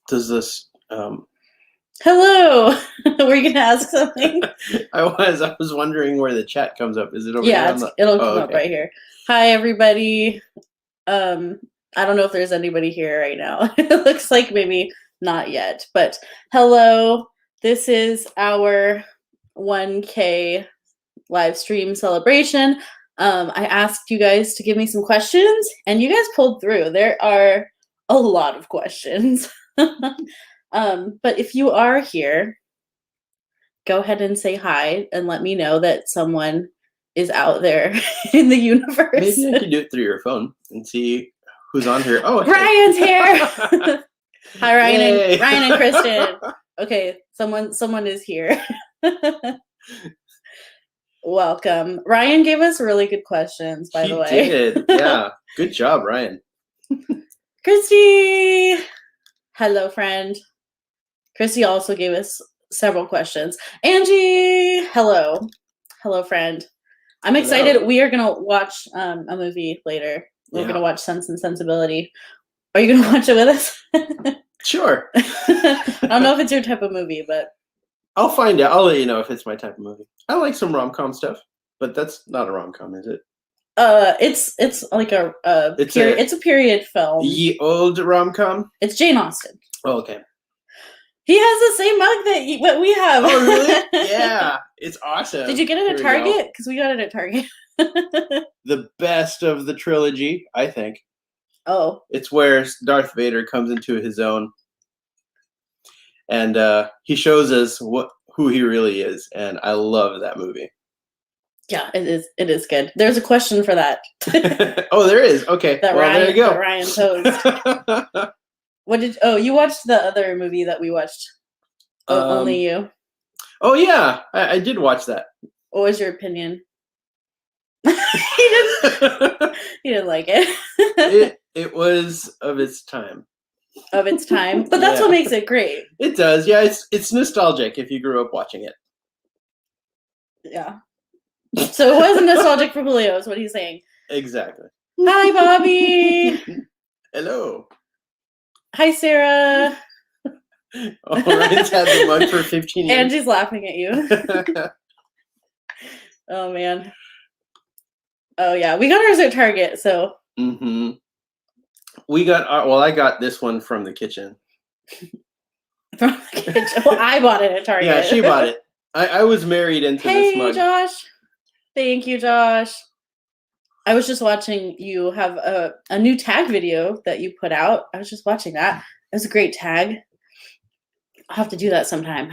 Does this? Hello. Were you gonna ask something? I was wondering where the chat comes up. Is it over here? Yeah, it'll come up right here. Hi, everybody. I don't know if there's anybody here right now. It looks like maybe not yet, but hello. This is our 1K live stream celebration. I asked you guys to give me some questions, and you guys pulled through. There are a lot of questions. But if you are here, go ahead and say hi and let me know that someone is out there in the universe. Maybe I could do it through your phone and see who's on here. Oh, Ryan's here. Hi, Ryan and Kristen. Okay, someone is here. Welcome. Ryan gave us really good questions, by the way. He did. Yeah. Good job, Ryan. Christy. Hello, friend. Christy also gave us several questions. Angie. Hello. Hello, friend. I'm excited. Hello. We are going to watch a movie later. We're going to watch Sense and Sensibility. Are you going to watch it with us? Sure. I don't know if it's your type of movie, but I'll find out. I'll let you know if it's my type of movie. I like some rom-com stuff, but that's not a rom-com, is it? It's like it's a period film. Ye old rom-com? It's Jane Austen. Oh, okay. He has the same mug that we have. Oh, really? Yeah. It's awesome. Did you get it at Target? Because we got it at Target. The best of the trilogy, I think. Oh. It's where Darth Vader comes into his own. And he shows us who he really is. And I love that movie. Yeah, it is good. There's a question for that. Oh, there is? Okay. There you go. That Ryan posed. You watched the other movie that we watched? Only You. Oh, yeah. I did watch that. What was your opinion? He didn't like it. It was of its time. Of its time? But that's what makes it great. It does. Yeah, it's nostalgic if you grew up watching it. Yeah. So it wasn't nostalgic for Julio, is what he's saying. Exactly. Hi, Bobby. Hello. Hi, Sarah. Oh, Ryan's had the mug for 15 years. Angie's laughing at you. Oh, man. Oh, yeah. We got ours at Target, so. Mm-hmm. I got this one from the kitchen. From the kitchen? Well, I bought it at Target. Yeah, she bought it. I was married into this mug. Hey, Josh. Thank you, Josh. I was just watching you have a new tag video that you put out. I was just watching that. It was a great tag. I'll have to do that sometime.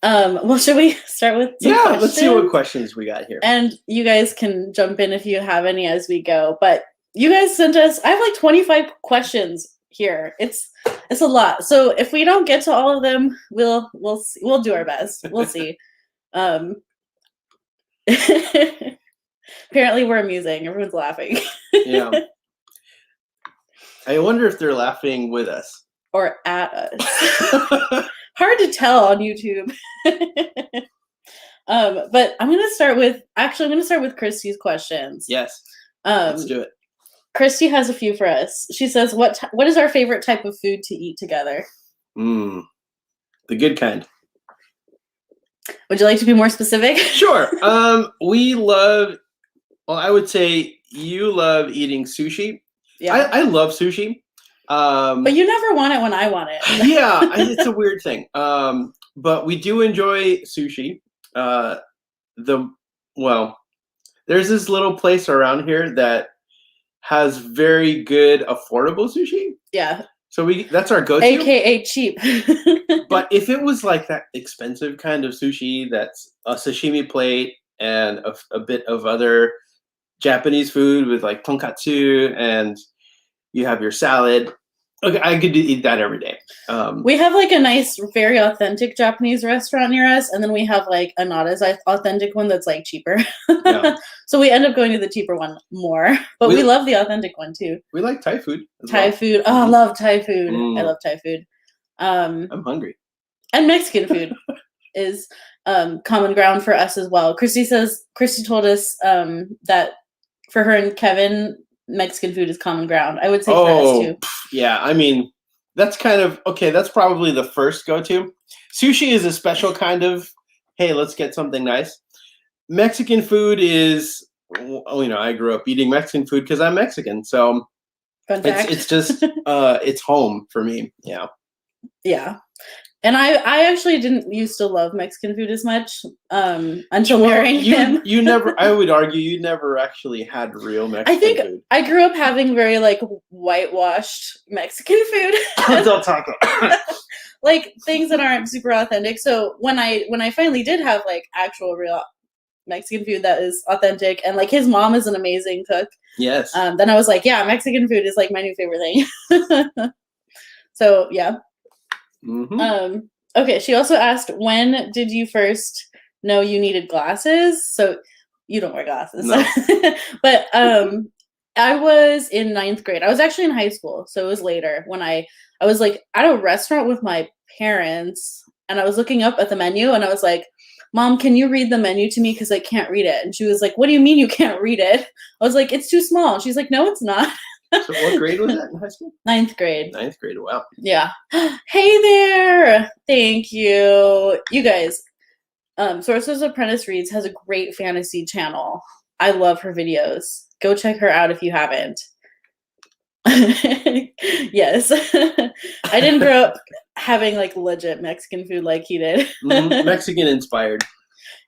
Well, should we start with some questions? Let's see what questions we got here. And you guys can jump in if you have any as we go. But you guys sent us, I have like 25 questions here. It's a lot. So if we don't get to all of them, we'll do our best. We'll see. Apparently we're amusing. Everyone's laughing. Yeah. I wonder if they're laughing with us. Or at us. Hard to tell on YouTube. But I'm going to start with Christy's questions. Yes. Let's do it. Christy has a few for us. She says, what is our favorite type of food to eat together? The good kind. Would you like to be more specific? Sure. We love, I would say you love eating sushi. Yeah. I love sushi. But you never want it when I want it. Yeah, it's a weird thing. But we do enjoy sushi. There's this little place around here that has very good affordable sushi. Yeah. So that's our go-to. AKA cheap. But if it was like that expensive kind of sushi that's a sashimi plate and a bit of other Japanese food with like tonkatsu and you have your salad, okay, I could eat that every day. We have like a nice, very authentic Japanese restaurant near us, and then we have like a not as authentic one that's like cheaper. Yeah. So we end up going to the cheaper one more, but we love the authentic one too. We like Thai food. Thai food. Oh, I love Thai food. I love Thai food. I'm hungry. And Mexican food is common ground for us as well. Christy told us that for her and Kevin, Mexican food is common ground. I would say for us too. Yeah, I mean, that's kind of okay. That's probably the first go-to. Sushi is a special kind of, hey, let's get something nice. Mexican food is, I grew up eating Mexican food because I'm Mexican, so Fun fact. it's just it's home for me. Yeah. Yeah. And I actually didn't used to love Mexican food as much until marrying him. You never, I would argue, you never actually had real Mexican food. I think I grew up having very like whitewashed Mexican food. Del taco. Like things that aren't super authentic. So when I finally did have like actual real Mexican food that is authentic, and like his mom is an amazing cook. Yes. Then I was like, yeah, Mexican food is like my new favorite thing. So yeah. Mm-hmm. Okay, she also asked, when did you first know you needed glasses? So you don't wear glasses. No. But I was in 9th grade. I was actually in high school, so it was later when I was like at a restaurant with my parents, and I was looking up at the menu, and I was like, Mom, can you read the menu to me? Because I can't read it. And she was like, what do you mean you can't read it? I was like, it's too small. She's like, no, it's not. So what grade was that in high school? 9th grade. 9th grade, wow. Yeah. Hey there. Thank you. You guys, Sorcerer's Apprentice Reads has a great fantasy channel. I love her videos. Go check her out if you haven't. Yes. I didn't grow up having like legit Mexican food like he did. Mm-hmm. Mexican inspired.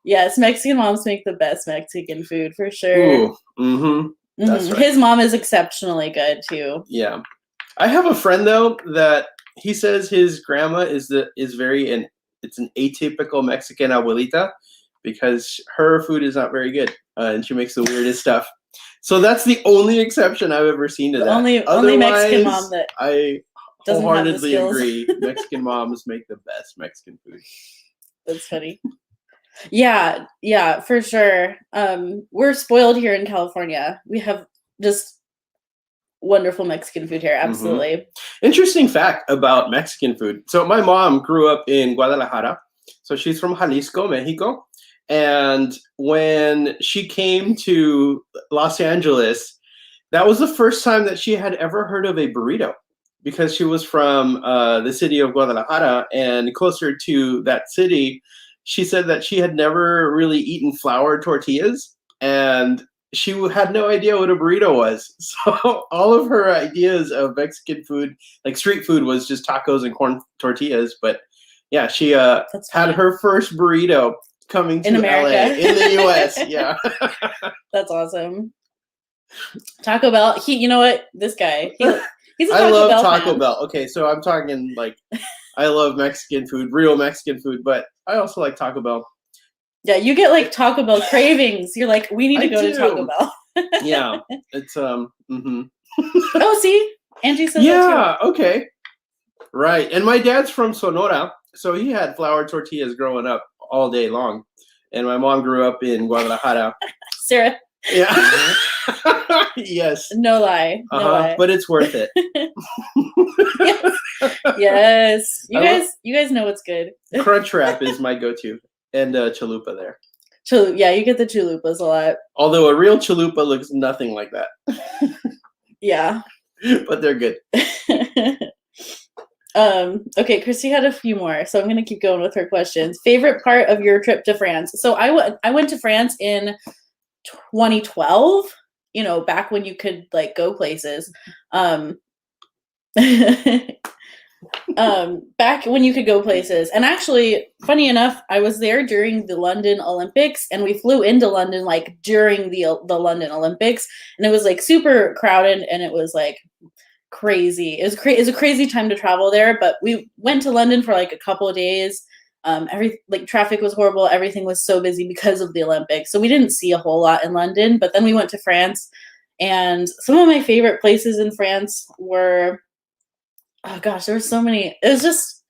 Yes, Mexican moms make the best Mexican food for sure. Ooh. Mm-hmm. That's right. His mom is exceptionally good too. Yeah. I have a friend though that he says his grandma it's an atypical Mexican abuelita because her food is not very good and she makes the weirdest stuff. So that's the only exception I've ever seen to that. Only Mexican mom that I doesn't wholeheartedly have the agree. Mexican moms make the best Mexican food. That's funny. Yeah, for sure. We're spoiled here in California. We have just wonderful Mexican food here. Absolutely. Mm-hmm. Interesting fact about Mexican food. So my mom grew up in Guadalajara. So she's from Jalisco, Mexico. And when she came to Los Angeles, that was the first time that she had ever heard of a burrito because she was from the city of Guadalajara, and closer to that city, she said that she had never really eaten flour tortillas, and she had no idea what a burrito was. So all of her ideas of Mexican food, like street food, was just tacos and corn tortillas. But yeah, she had her first burrito coming to LA in the US. Yeah. That's awesome. Taco Bell. You know what? This guy, he's a Taco I love Bell Taco fan. Bell. Okay, so I'm talking like I love Mexican food, real Mexican food, but I also like Taco Bell. Yeah, you get like Taco Bell cravings. You're like, we need to go to Taco Bell. Yeah, it's mm-hmm. Oh, see, Angie says that too. Okay, right. And my dad's from Sonora, so he had flour tortillas growing up all day long. And my mom grew up in Guadalajara. Sarah. Yeah. Yes. No lie. No lie. But it's worth it. Yes. You guys know what's good. Crunchwrap is my go-to, and chalupa there. Yeah, you get the chalupas a lot. Although a real chalupa looks nothing like that. Yeah. But they're good. Okay, Christy had a few more, so I'm gonna keep going with her questions. Favorite part of your trip to France? So I went to France in 2012. You know, back when you could like go places. Back when you could go places. And actually, funny enough, I was there during the London Olympics, and we flew into London like during the London Olympics, and it was like super crowded, and it was like crazy. It was a crazy time to travel there, but we went to London for like a couple of days. Traffic was horrible. Everything was so busy because of the Olympics. So we didn't see a whole lot in London, but then we went to France, and some of my favorite places in France were, oh gosh, there were so many. It was just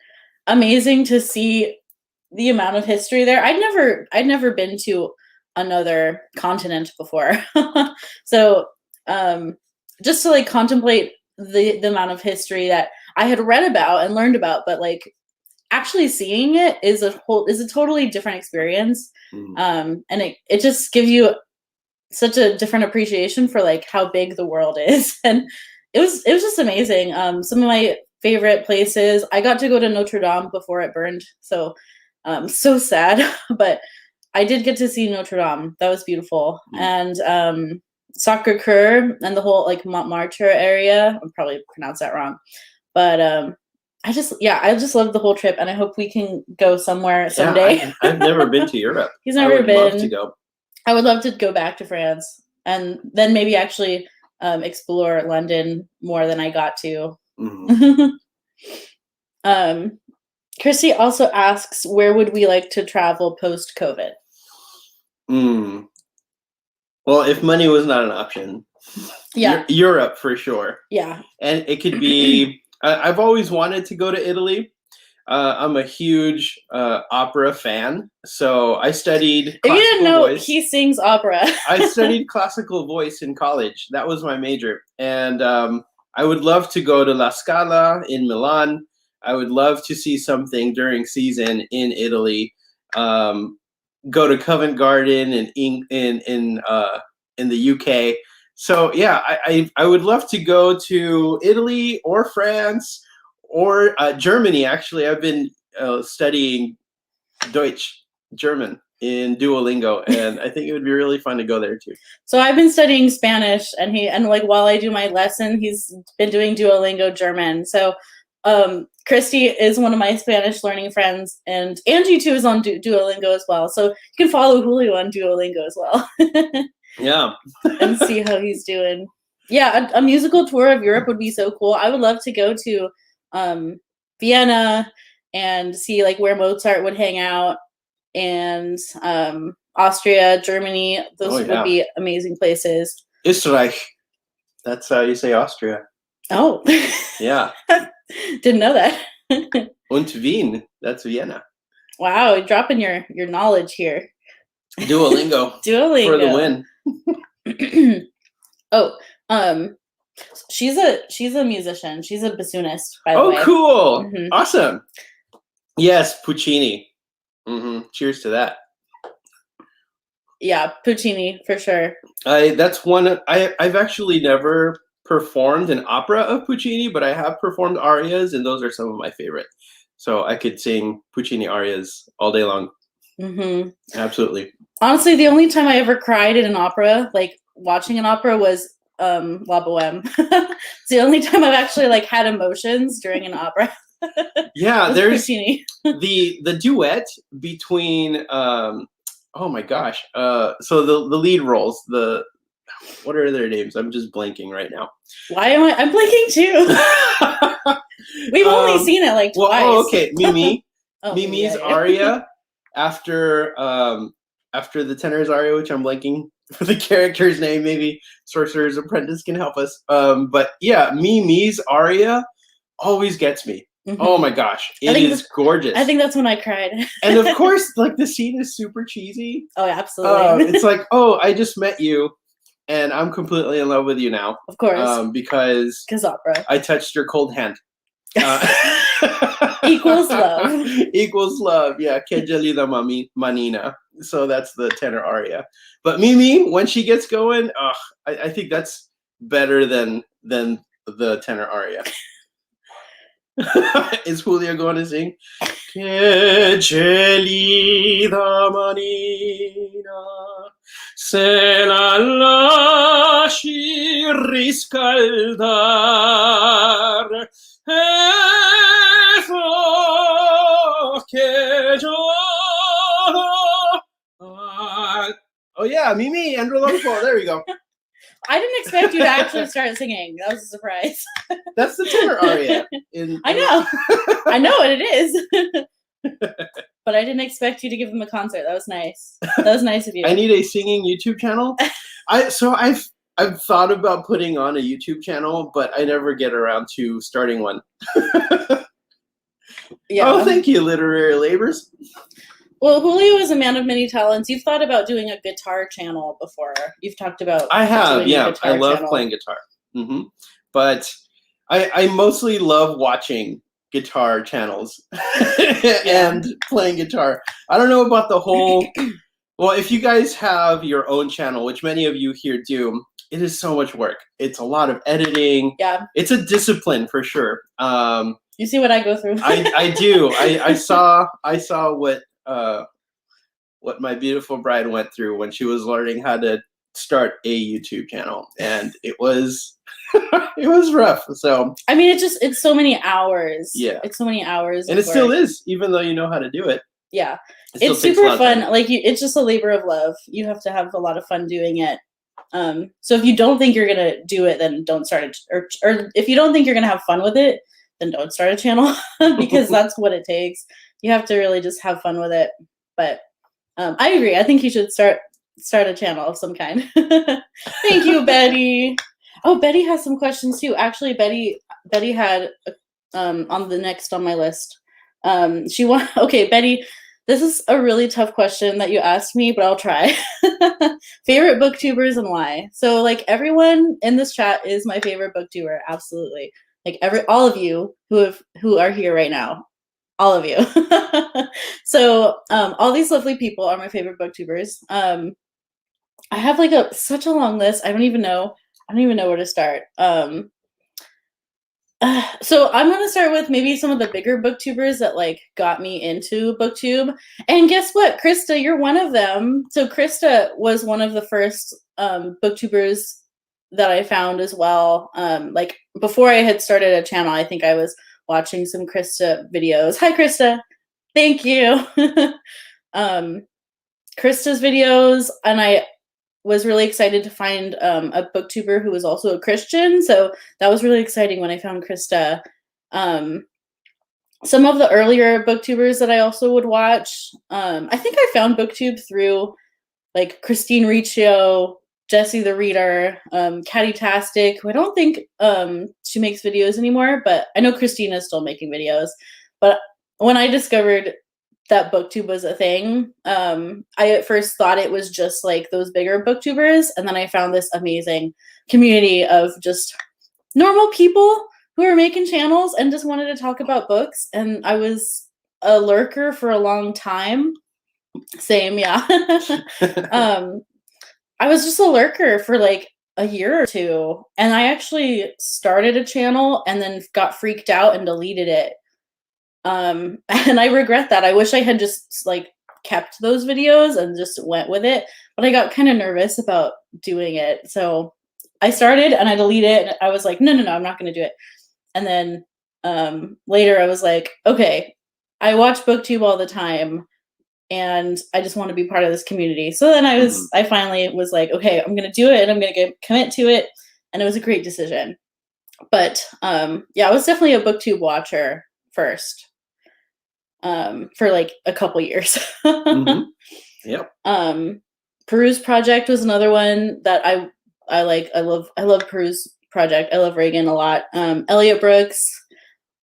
amazing to see the amount of history there. I'd never been to another continent before. So, just to like contemplate the amount of history that I had read about and learned about, but like actually seeing it is a totally different experience. And it just gives you such a different appreciation for like how big the world is. And it was just amazing. Some of my favorite places. I got to go to Notre Dame before it burned, so so sad, but I did get to see Notre Dame. That was beautiful. And Sacré-Cœur and the whole like Montmartre area. I'll probably pronounce that wrong, but I just loved the whole trip, and I hope we can go somewhere someday. Yeah, I've never been to Europe. He's never been. Love to go. I would love to go back to France, and then maybe actually explore London more than I got to. Christy also asks, where would we like to travel post-COVID? Well, if money was not an option, Europe for sure. Yeah. And it could be, I've always wanted to go to Italy. I'm a huge opera fan, so I studied classical voice. If you didn't know, voice. He sings opera. I studied classical voice in college. That was my major. And I would love to go to La Scala in Milan. I would love to see something during season in Italy. Go to Covent Garden in the UK. So yeah, I would love to go to Italy or France or Germany. Actually, I've been studying German in Duolingo, and I think it would be really fun to go there too. So I've been studying Spanish, and like while I do my lesson, he's been doing Duolingo German. So Christy is one of my Spanish learning friends, and Angie too is on Duolingo as well. So you can follow Julio on Duolingo as well. Yeah. And see how he's doing. Yeah, a musical tour of Europe would be so cool. I would love to go to Vienna and see like where Mozart would hang out, and Austria, Germany. Those would be amazing places. Österreich. That's how you say Austria. Oh. Yeah. Didn't know that. Und Wien. That's Vienna. Wow, dropping your knowledge here. Duolingo. Duolingo. For the win. She's a musician. She's a bassoonist, by the way. Oh, cool. Awesome. Yes, Puccini. Cheers to that. Yeah, Puccini for sure. That's one. I've actually never performed an opera of Puccini, but I have performed arias, and those are some of my favorite. So I could sing Puccini arias all day long. Absolutely. Honestly, the only time I ever cried in an opera, like watching an opera, was La Boheme. It's the only time I've actually like had emotions during an opera. Yeah, there's Puccini. the duet between oh my gosh. So the lead roles, what are their names? I'm just blanking right now. Why am I'm blanking too? We've only seen it like twice. Oh, okay. Mimi. Oh, Mimi's Arya after the tenor's Arya, which I'm blanking for the character's name. Maybe Sorcerer's Apprentice can help us. But yeah, Mimi's Arya always gets me. Oh my gosh, it is gorgeous. I think that's when I cried. And of course, like the scene is super cheesy. Oh, absolutely. It's like, oh, I just met you, and I'm completely in love with you now. Of course. Because opera. I touched your cold hand. Equals love. Equals love. Yeah, che gelida manina. So that's the tenor aria. But Mimi, when she gets going, I think that's better than the tenor aria. Is Julio going to sing? Che gelida manina, se la lasci riscaldar, eso che giorno. Oh yeah, Mimi and Rodolfo. There we go. I didn't expect you to actually start singing. That was a surprise. That's the tenor aria. I know. I know what it is. But I didn't expect you to give them a concert. That was nice. That was nice of you. I need a singing YouTube channel. I've thought about putting on a YouTube channel, but I never get around to starting one. Yeah. Oh, thank you, Literary Labors. Well, Julio is a man of many talents. You've thought about doing a guitar channel before. You've talked about. I have, yeah. I love channel. playing guitar. But I mostly love watching guitar channels and playing guitar. I don't know about the whole. Well, if you guys have your own channel, which many of you here do, it is so much work. It's a lot of editing. Yeah. It's a discipline for sure. You see what I go through. I do. I saw what my beautiful bride went through when she was learning how to start a YouTube channel, and it was it was rough. So I mean, it's so many hours. Yeah. It's so many hours. And it still is, even though you know how to do it. Yeah. It still It's takes a super lot of fun. time. Like it's just a labor of love. You have to have a lot of fun doing it. So if you don't think you're gonna do it, then don't start it. Or if you don't think you're gonna have fun with it, then don't start a channel because that's what it takes. You have to really just have fun with it. But I agree. I think you should start a channel of some kind. Thank you, Betty. Oh, Betty has some questions too. Actually, Betty had on the next on my list. Okay, Betty, this is a really tough question that you asked me, but I'll try. Favorite booktubers and why? So like everyone in this chat is my favorite booktuber, absolutely. Like all of you who are here right now. All of you. So all these lovely people are my favorite booktubers. I have like such a long list. I don't even know where to start. So I'm gonna start with maybe some of the bigger booktubers that like got me into booktube. And guess what, Krista, you're one of them. So Krista was one of the first booktubers that I found as well. Like before I had started a channel, I think I was watching some Krista videos. Hi, Krista. Thank you. Krista's videos, and I was really excited to find a booktuber who was also a Christian. So that was really exciting when I found Krista. Some of the earlier booktubers that I also would watch, I think I found Booktube through like Christine Riccio, Jessie the Reader, Catty-tastic, who I don't think she makes videos anymore, but I know Christina is still making videos. But when I discovered that Booktube was a thing, I at first thought it was just like those bigger booktubers, and then I found this amazing community of just normal people who are making channels and just wanted to talk about books. And I was a lurker for a long time. Same, yeah. I was just a lurker for like a year or two, and I actually started a channel and then got freaked out and deleted it. And I regret that. I wish I had just like kept those videos and just went with it, but I got kind of nervous about doing it. So I started and I deleted it, and I was like, no, I'm not going to do it. And then later I was like, okay, I watch Booktube all the time, and I just want to be part of this community. So then I finally was like, okay, I'm going to do it, and I'm going to commit to it. And it was a great decision. But yeah, I was definitely a Booktube watcher first for like a couple years. Yep. Peruse Project was another one that I like. I love Peruse Project. I love Reagan a lot. Elliot Brooks,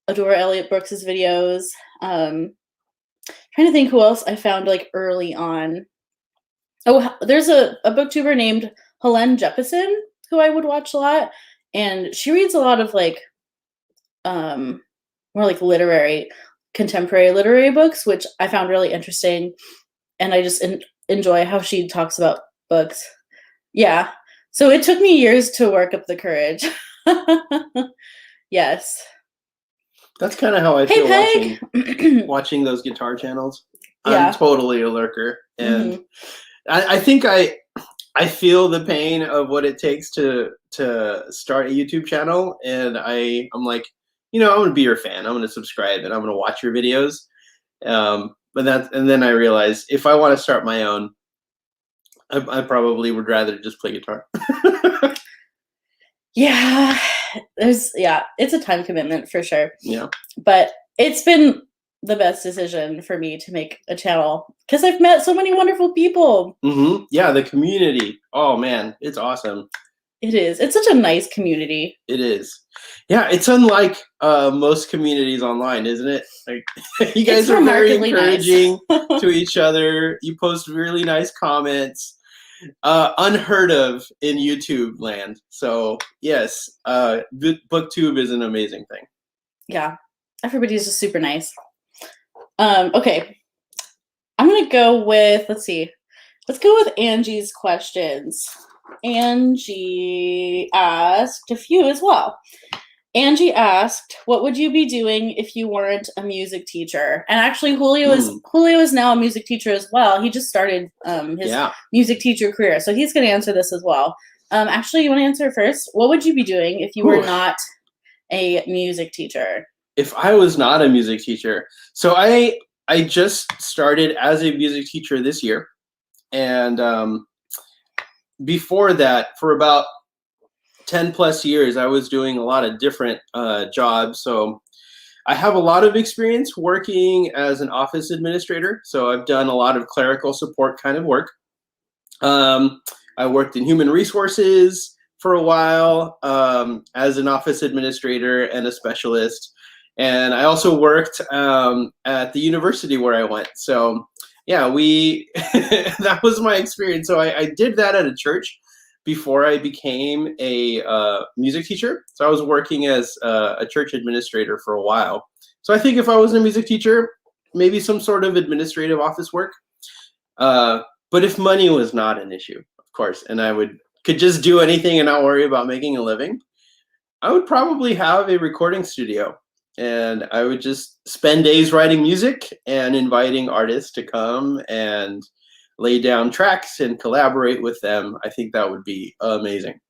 adore Elliot Brooks's videos. Trying to think who else I found like early on. Oh, there's a booktuber named Helene Jefferson who I would watch a lot, and she reads a lot of like more like contemporary literary books, which I found really interesting, and I just enjoy how she talks about books. Yeah, so it took me years to work up the courage. Yes. That's kind of how I feel watching those guitar channels. Yeah. I'm totally a lurker, and I think I feel the pain of what it takes to start a YouTube channel, and I'm like, I'm gonna be your fan. I'm gonna subscribe, and I'm gonna watch your videos. And then I realized if I want to start my own, I probably would rather just play guitar. Yeah, it's a time commitment for sure. Yeah, but it's been the best decision for me to make a channel because I've met so many wonderful people. Yeah, the community. Oh man, it's awesome. It is. It's such a nice community. It is. Yeah, it's unlike most communities online, isn't it? Like you guys are very encouraging to each other. You post really nice comments. Unheard of in YouTube land. So yes, Booktube is an amazing thing. Yeah, everybody's just super nice. Okay, I'm gonna go with let's go with Angie's questions. Angie asked a few as well. Angie asked, what would you be doing if you weren't a music teacher? And actually, Julio is now a music teacher as well. He just started his music teacher career. So he's going to answer this as well. Actually, you want to answer first? What would you be doing if you were not a music teacher? If I was not a music teacher. So I just started as a music teacher this year. And before that, for about 10 plus years, I was doing a lot of different jobs. So I have a lot of experience working as an office administrator. So I've done a lot of clerical support kind of work. I worked in human resources for a while as an office administrator and a specialist. And I also worked at the university where I went. So yeah, that was my experience. So I did that at a church before I became a music teacher. So I was working as a church administrator for a while. So I think if I was a music teacher, maybe some sort of administrative office work. But if money was not an issue, of course, and I could just do anything and not worry about making a living, I would probably have a recording studio. And I would just spend days writing music and inviting artists to come and lay down tracks and collaborate with them. I think that would be amazing.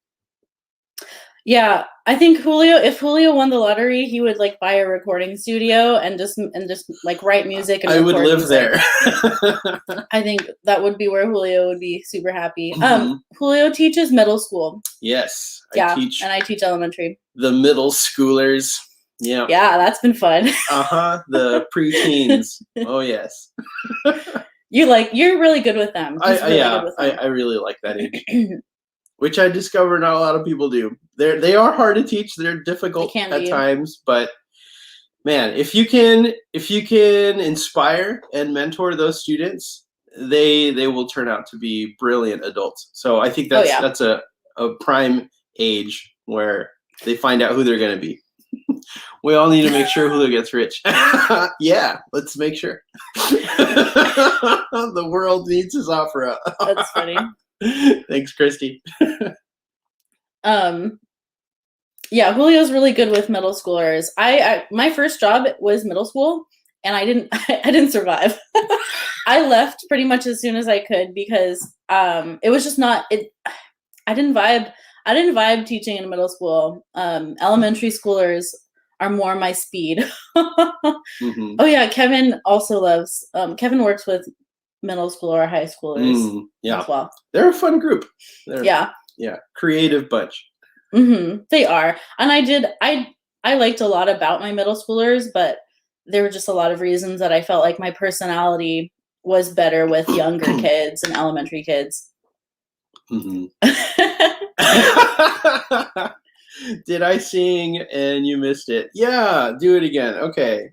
Yeah, I think if Julio won the lottery, he would like buy a recording studio and just like write music. And I would live there. I think that would be where Julio would be super happy. Julio teaches middle school. Yes. I teach elementary. The middle schoolers. Yeah. Yeah, that's been fun. The preteens. Oh yes. You're really good with them. I really like that age. Which I discover not a lot of people do. They are hard to teach. They're difficult at times, but man, if you can inspire and mentor those students, they will turn out to be brilliant adults. So I think that's a prime age where they find out who they're going to be. We all need to make sure Julio gets rich. Yeah, let's make sure. The world needs his opera. That's funny. Thanks, Christy. Yeah, Julio's really good with middle schoolers. My first job was middle school, and I didn't survive. I left pretty much as soon as I could because it was just not it. I didn't vibe teaching in middle school. Elementary schoolers are more my speed. Mm-hmm. Oh yeah, Kevin also loves. Kevin works with middle school or high schoolers as well. They're a fun group. Yeah, creative bunch. Mm-hmm. They are, and I liked a lot about my middle schoolers, but there were just a lot of reasons that I felt like my personality was better with younger kids and elementary kids. Mm-hmm. Did I sing and you missed it? Yeah, do it again. Okay.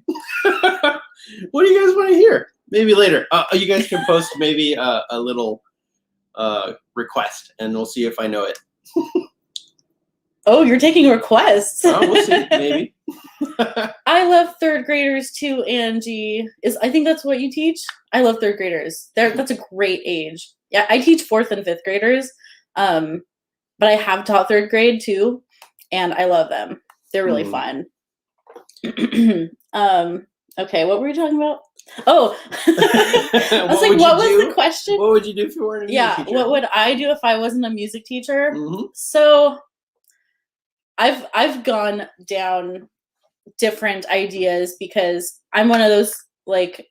What do you guys want to hear? Maybe later. You guys can post maybe a little request, and we'll see if I know it. Oh, you're taking requests. Oh, we'll see. Maybe. I love third graders too, Angie. I think that's what you teach? I love third graders. That's a great age. Yeah, I teach 4th and 5th graders, but I have taught 3rd grade too, and I love them. They're really fun. Okay, what were we talking about? Oh, I was like, what was the question? What would you do if you weren't a music teacher? What would I do if I wasn't a music teacher? Mm-hmm. So I've gone down different ideas because I'm one of those, like,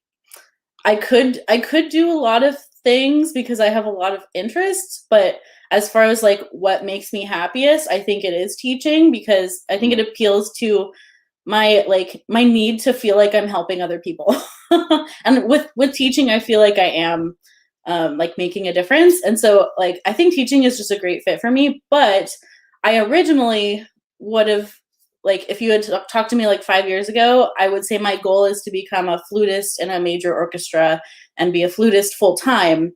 I could do a lot of things because I have a lot of interests, but as far as like what makes me happiest, I think it is teaching, because I think it appeals to my need to feel like I'm helping other people. And with teaching, I feel like I am like making a difference. And so like I think teaching is just a great fit for me. But I originally would have, like, if you had talked to me like 5 years ago, I would say my goal is to become a flutist in a major orchestra and be a flutist full time.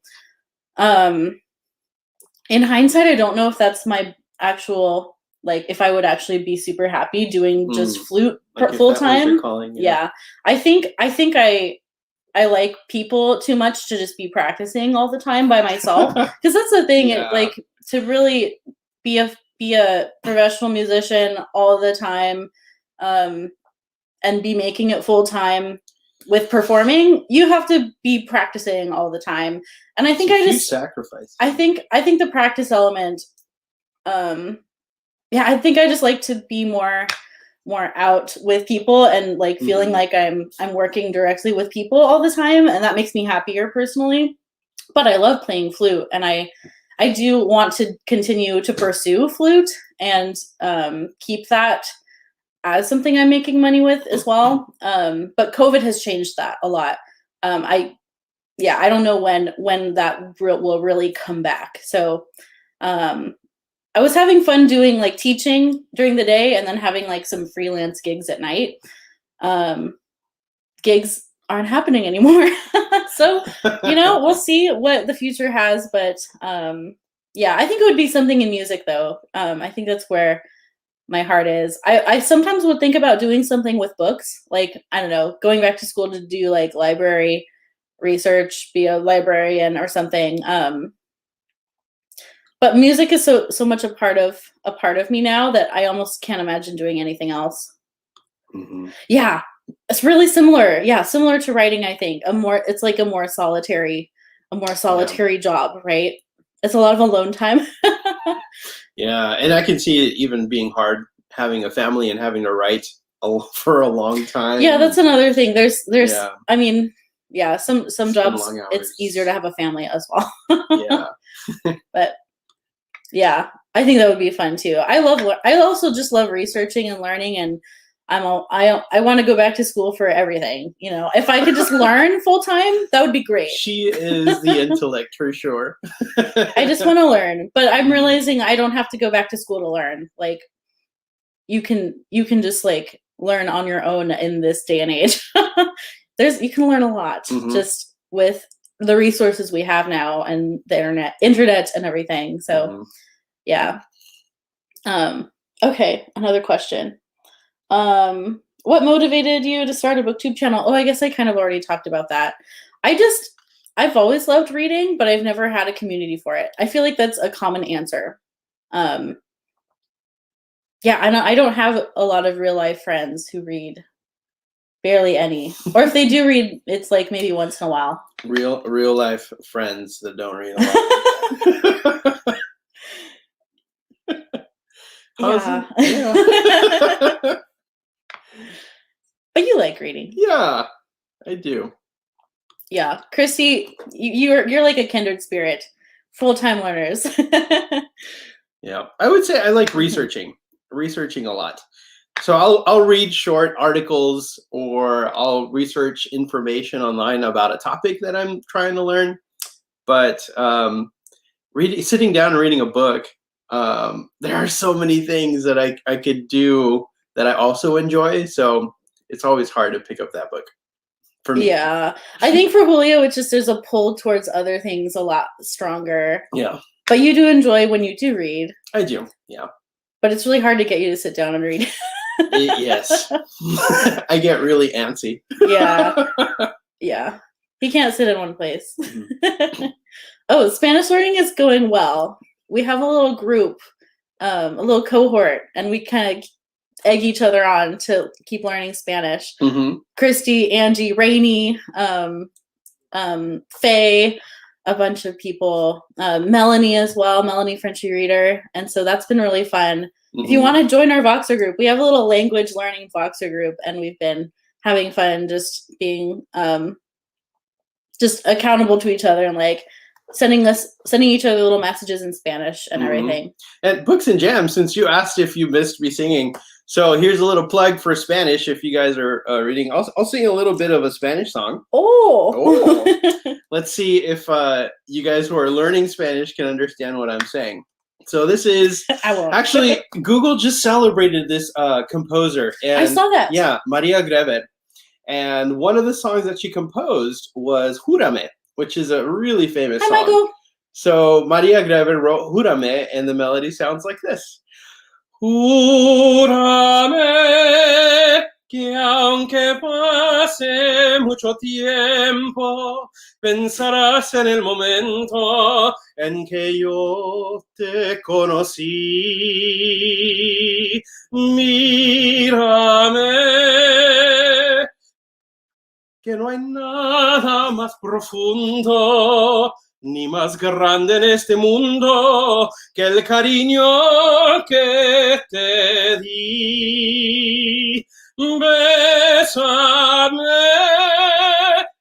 In hindsight, I don't know if that's my actual, like, if I would actually be super happy doing just flute like full time. Yeah. I think I like people too much to just be practicing all the time by myself. Because that's the thing. Yeah. Like really be a professional musician all the time, and be making it full time with performing, you have to be practicing all the time. And I think sacrifice. I think the practice element, I think I just like to be more out with people and like feeling like I'm working directly with people all the time, and that makes me happier personally. But I love playing flute, and I do want to continue to pursue flute and keep that as something I'm making money with as well. But COVID has changed that a lot. I don't know when that will really come back. So I was having fun doing like teaching during the day and then having like some freelance gigs at night. Gigs aren't happening anymore. So, we'll see what the future has. But I think it would be something in music though. I think that's where my heart is. I sometimes would think about doing something with books, like, I don't know, going back to school to do like library research, be a librarian or something. But music is so much a part of me now that I almost can't imagine doing anything else. Yeah, it's really similar. Yeah, similar to writing. I think it's like a more solitary job, right? It's a lot of alone time. Yeah, and I can see it even being hard having a family and having to write for a long time. Yeah, that's another thing. There's I mean, some jobs it's easier to have a family as well. Yeah. But yeah, I think that would be fun too. I also just love researching and learning, and I want to go back to school for everything. If I could just learn full time, that would be great. She is the intellect for sure. I just want to learn, but I'm realizing I don't have to go back to school to learn. Like, you can just like learn on your own in this day and age. You can learn a lot just with the resources we have now and the internet and everything. So yeah. Okay, another question. What motivated you to start a booktube channel? Oh, I guess I kind of already talked about that. I've always loved reading, but I've never had a community for it. I feel like that's a common answer. I don't have a lot of real life friends who read. Barely any. Or if they do read, it's like maybe once in a while. Real life friends that don't read a lot. Yeah. But you like reading. Yeah, I do. Yeah. Christy, you're like a kindred spirit. Full-time learners. Yeah. I would say I like researching a lot. So I'll read short articles, or I'll research information online about a topic that I'm trying to learn. But sitting down and reading a book, there are so many things that I could do that I also enjoy. So it's always hard to pick up that book for me. Yeah. I think for Julio, it's just there's a pull towards other things a lot stronger. Yeah. But you do enjoy when you do read. I do, yeah. But it's really hard to get you to sit down and read. Yes. I get really antsy. Yeah. Yeah. He can't sit in one place. Oh, Spanish learning is going well. We have a little group, a little cohort, and we kind of egg each other on to keep learning Spanish. Christy, Angie, Rainey, Faye, a bunch of people, Melanie as well, Melanie Frenchy Reader. And so that's been really fun. If you want to join our Voxer group, we have a little language learning Voxer group, and we've been having fun just being just accountable to each other and like sending each other little messages in Spanish and everything. And Books and Jams, since you asked if you missed me singing, so here's a little plug for Spanish. If you guys are reading, I'll sing a little bit of a Spanish song. Oh. Let's see if you guys who are learning Spanish can understand what I'm saying. So this is actually Google just celebrated this composer. And, I saw that. Yeah, Maria Greber. And one of the songs that she composed was Júrame, which is a really famous song. Michael. So Maria Greber wrote Júrame, and the melody sounds like this. Júrame que aunque pase mucho tiempo, pensarás en el momento en que yo te conocí. Mírame, que no hay nada más profundo ni más grande en este mundo que el cariño que te di. Bésame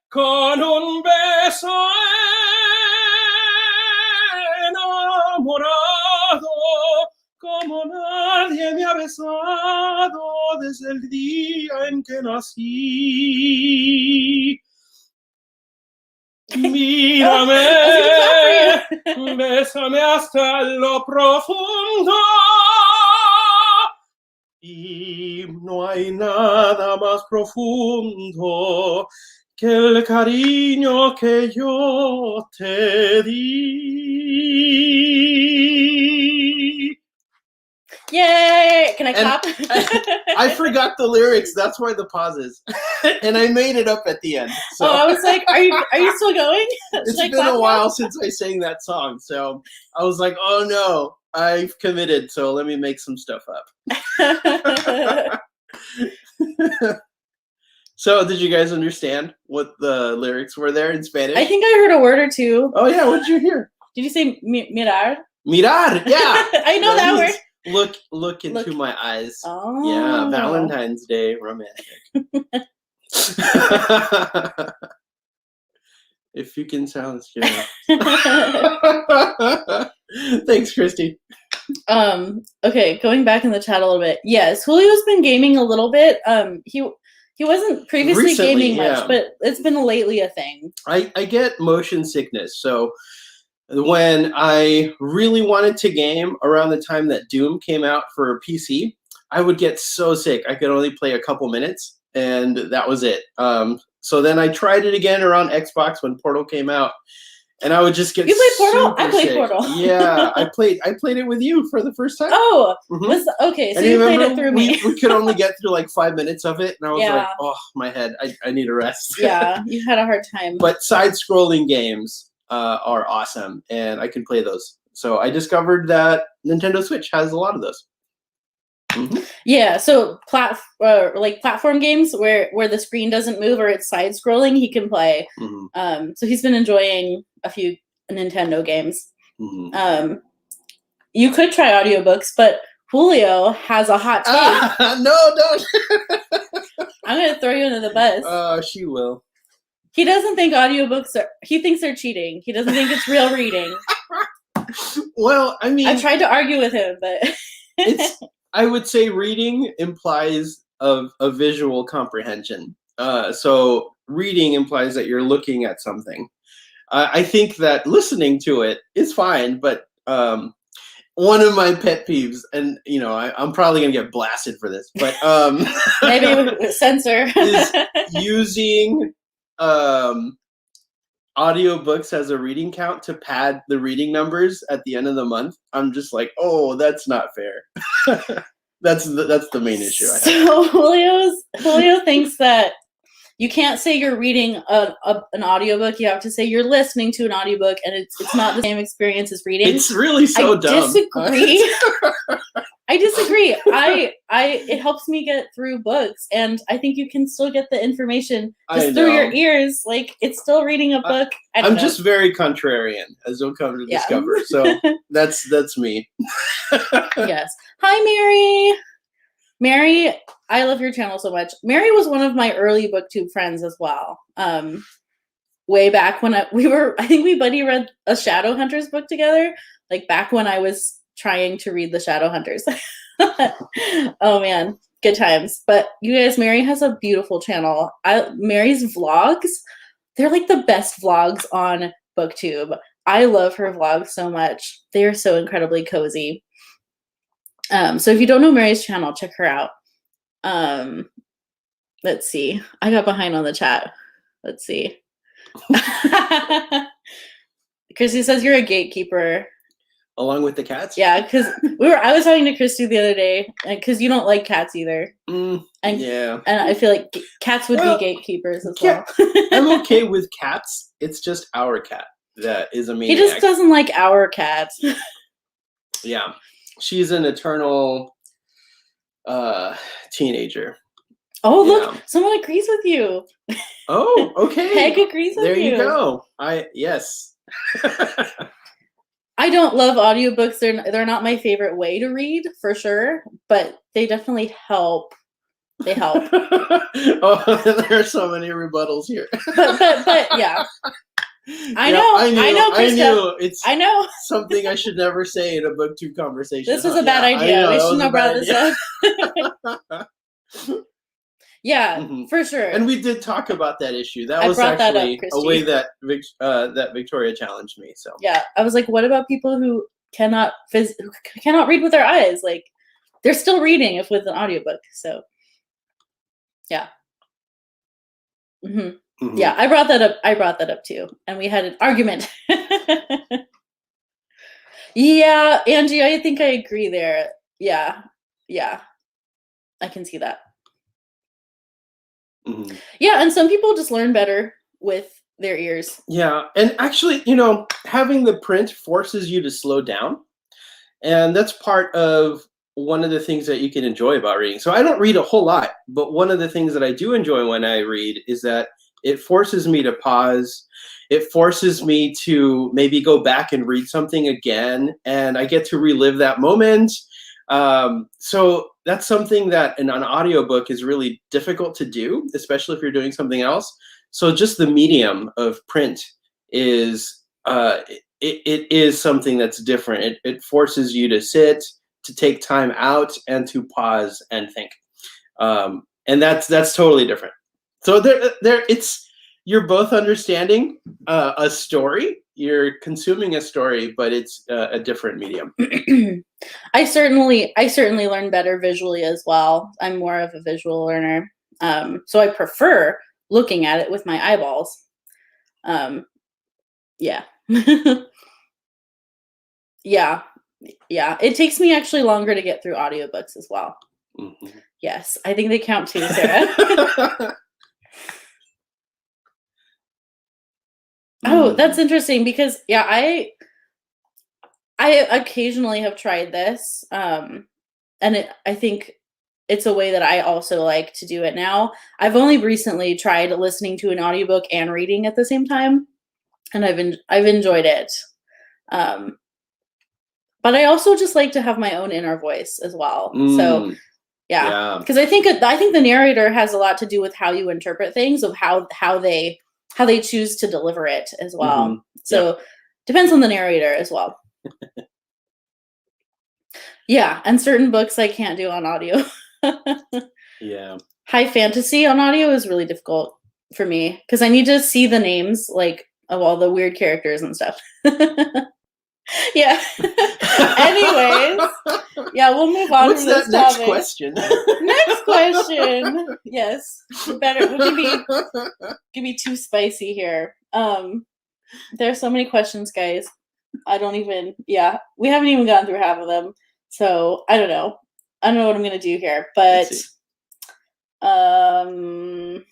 con un beso enamorado, como nadie me ha besado desde el día en que nací. Mírame, bésame hasta lo profundo, y no hay nada más profundo que el cariño que yo te di. Yay! Can I clap? I forgot the lyrics. That's why the pauses. And I made it up at the end. So. Oh, I was like, are you still going? It's been a while since I sang that song. So I was like, oh no, I've committed. So let me make some stuff up. So did you guys understand what the lyrics were there in Spanish? I think I heard a word or two. Oh yeah, what did you hear? Did you say mirar? Mirar, yeah. I know that word. Look into my eyes. Oh. Yeah, Valentine's Day romantic. If you can sound scared. Thanks, Christy. Okay, going back in the chat a little bit. Yes, Julio's been gaming a little bit. He wasn't previously Recently, gaming yeah. much, but it's been lately a thing. I get motion sickness, so when I really wanted to game around the time that Doom came out for PC, I would get so sick. I could only play a couple minutes, and that was it. So then I tried it again around Xbox when Portal came out, and I would just get. You played Portal? I played sick. Portal. Yeah, I played it with you for the first time. Oh, Mm-hmm. Okay. So and you played it through me. We could only get through like 5 minutes of it, and I was Yeah. like, oh, my head, I need a rest. Yeah, you had a hard time. But side-scrolling games are awesome, and I can play those. So I discovered that Nintendo Switch has a lot of those. Mm-hmm. Yeah, so like platform games where the screen doesn't move or it's side scrolling, he can play. Mm-hmm. So he's been enjoying a few Nintendo games. Mm-hmm. You could try audiobooks, but Julio has a hot take. No, don't. I'm gonna throw you under the bus. She will. He doesn't think audiobooks he thinks they're cheating. He doesn't think it's real reading. Well, I mean, I tried to argue with him, but I would say reading implies a visual comprehension. So reading implies that you're looking at something. I think that listening to it is fine, but one of my pet peeves, and I'm probably gonna get blasted for this, but maybe censor is using audiobooks as a reading count to pad the reading numbers at the end of the month. I'm just like, oh, that's not fair. That's the main issue I have. So Julio thinks that you can't say you're reading an audiobook. You have to say you're listening to an audiobook, and it's not the same experience as reading. It's really so dumb. Disagree. I disagree. It helps me get through books, and I think you can still get the information just through your ears. Like, it's still reading a book. I'm just very contrarian, as you'll come to discover. So that's me. Yes. Hi, Mary. Mary, I love your channel so much. Mary was one of my early Booktube friends as well. Way back when I think we buddy read a Shadowhunters book together. Like back when I was trying to read the Shadowhunters. Oh man, good times. But you guys, Mary has a beautiful channel. Mary's vlogs, they're like the best vlogs on Booktube. I love her vlogs so much. They are so incredibly cozy. So if you don't know Mary's channel, check her out. Let's see. I got behind on the chat. Let's see. Christy says you're a gatekeeper. Along with the cats? Yeah, because I was talking to Christy the other day, because you don't like cats either. Yeah. And I feel like cats would be gatekeepers as well. I'm okay with cats. It's just our cat. that is a He maniac. just doesn't like our cat. Yeah, she's an eternal teenager. Oh, look, someone agrees with you. Oh, okay. Peg agrees with you. There you go. Yes. I don't love audiobooks. They're not my favorite way to read, for sure, but they definitely help. They help. Oh, there are so many rebuttals here. But yeah. I know, Krista. I know. Something I should never say in a booktube conversation. This was a bad idea. We shouldn't have brought this up. Yeah, for sure. And we did talk about that issue. That was actually a way that Victoria challenged me. So yeah, I was like, what about people who cannot read with their eyes? Like, they're still reading if with an audiobook. So yeah. Yeah, I brought that up too, and we had an argument. Yeah, Angie, I think I agree there. Yeah, I can see that. Yeah, and some people just learn better with their ears. Yeah, and actually, having the print forces you to slow down, and that's part of one of the things that you can enjoy about reading. So I don't read a whole lot, but one of the things that I do enjoy when I read is that it forces me to pause. It forces me to maybe go back and read something again, and I get to relive that moment. So that's something that in an audiobook is really difficult to do, especially if you're doing something else. So just the medium of print is it is something that's different. It forces you to sit, to take time out, and to pause and think. And that's totally different. So you're both understanding a story. You're consuming a story, but it's a different medium. I certainly learn better visually as well. I'm more of a visual learner. So I prefer looking at it with my eyeballs. Yeah. Yeah. It takes me actually longer to get through audiobooks as well. Yes, I think they count too, Sarah. Oh, that's interesting because I occasionally have tried this, and I think it's a way that I also like to do it now. I've only recently tried listening to an audiobook and reading at the same time, and I've enjoyed it. But I also just like to have my own inner voice as well. So yeah, because I think the narrator has a lot to do with how you interpret things, of how they choose to deliver it as well. So depends on the narrator as well. Yeah, and certain books I can't do on audio. Yeah. High fantasy on audio is really difficult for me because I need to see the names like of all the weird characters and stuff. Yeah. Anyways, yeah, we'll move on. What's that next question? Next question. Yes, better. We can be too spicy here. There's so many questions, guys. I don't even. Yeah, we haven't even gotten through half of them, so I don't know. I don't know what I'm gonna do here, but I'm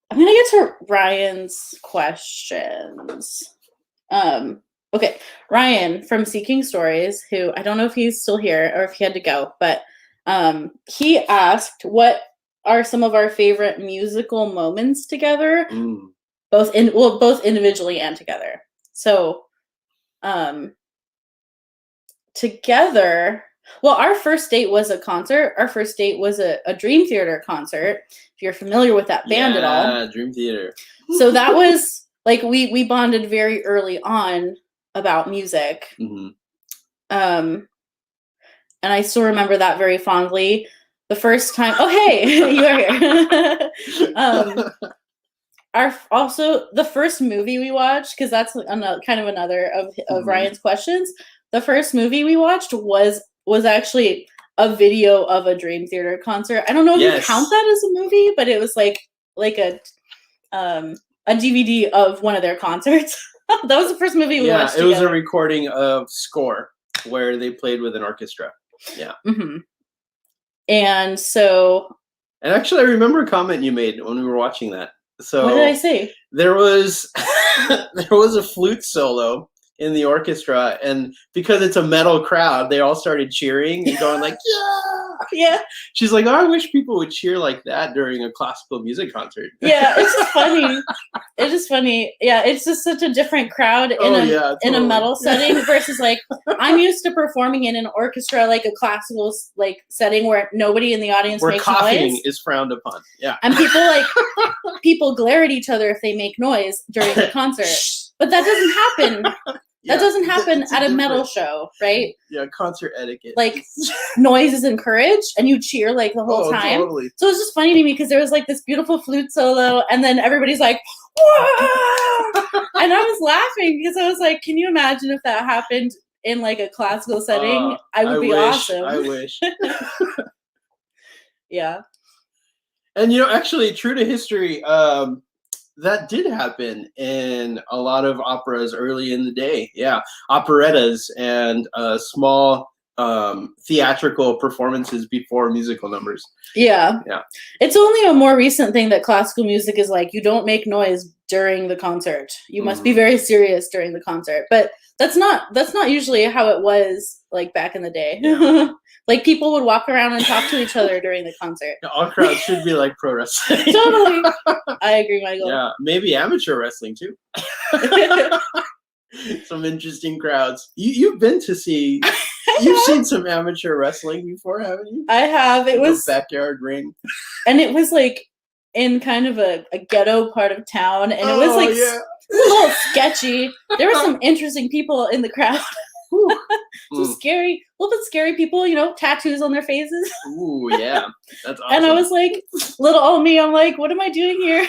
gonna get to Ryan's questions. Okay, Ryan from Seeking Stories, who I don't know if he's still here or if he had to go, but he asked, what are some of our favorite musical moments together, both individually and together. So, together, well, our first date was a concert. Our first date was a Dream Theater concert. If you're familiar with that band at all. Yeah, Dream Theater. So that was like we bonded very early on about music. And I still remember that very fondly. The first time, oh hey, you are here. Also the first movie we watched, because that's kind of another of Ryan's questions. The first movie we watched was actually a video of a Dream Theater concert. I don't know if you count that as a movie, but it was like a DVD of one of their concerts. That was the first movie we watched together. It was a recording of Score where they played with an orchestra. Yeah. And so... And actually, I remember a comment you made when we were watching that. So what did I say? there was there was a flute solo in the orchestra, and because it's a metal crowd, they all started cheering and going like, yeah. Yeah. She's like, oh, I wish people would cheer like that during a classical music concert. Yeah, it's just funny. It's just funny. Yeah, it's just such a different crowd in in a metal setting versus like I'm used to performing in an orchestra, like a classical like setting where nobody in the audience where makes coughing noise. is frowned upon. Yeah. And people glare at each other if they make noise during the concert. But that doesn't happen. That doesn't happen at a metal show, right? Yeah, concert etiquette. Like noise is encouraged and you cheer like the whole time. Totally. So it's just funny to me because there was like this beautiful flute solo and then everybody's like, whoa! And I was laughing because I was like, can you imagine if that happened in like a classical setting? I would be awesome. I wish. Yeah. And actually, true to history, that did happen in a lot of operas early in the day. Yeah, operettas and small theatrical performances before musical numbers. Yeah. Yeah. It's only a more recent thing that classical music is like, you don't make noise during the concert. You must be very serious during the concert. But that's not usually how it was like back in the day. Yeah. Like people would walk around and talk to each other during the concert. All crowds should be like pro wrestling. Totally. I agree, Michael. Yeah, maybe amateur wrestling too. Some interesting crowds. You've been to see. You've seen some amateur wrestling before, haven't you? I have. It was backyard ring, and it was like in kind of a ghetto part of town, and it was like a little sketchy. There were some interesting people in the crowd. Some scary, a little bit scary people, tattoos on their faces. Ooh, yeah, that's awesome. And I was like, little old me, I'm like, what am I doing here?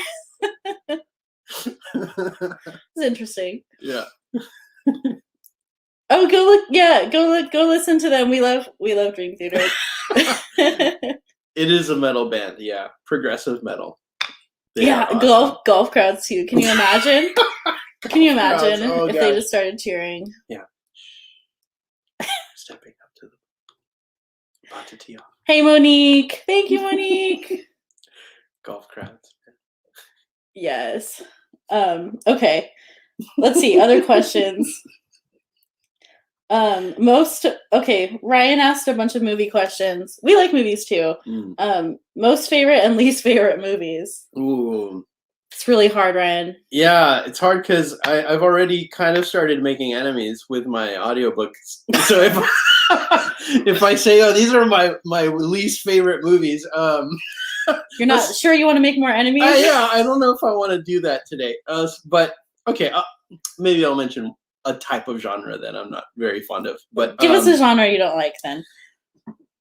It's interesting. Yeah. Oh, go look! Yeah, go listen to them. We love Dream Theater. It is a metal band, yeah, progressive metal. They awesome. golf crowds too. Can you imagine? Can you imagine if they just started cheering? Yeah. Stepping up to the about to tee off. Hey, Monique! Thank you, Monique. Golf crowds. Yes. Okay. Let's see. Other questions. Ryan asked a bunch of movie questions. We like movies too. Most favorite and least favorite movies. Ooh. It's really hard, Ryan. Yeah, it's hard because I've already kind of started making enemies with my audiobooks. So if I say, oh, these are my least favorite movies, you're not sure you want to make more enemies? Yeah, I don't know if I want to do that today. But okay, maybe I'll mention a type of genre that I'm not very fond of. But give us a genre you don't like then.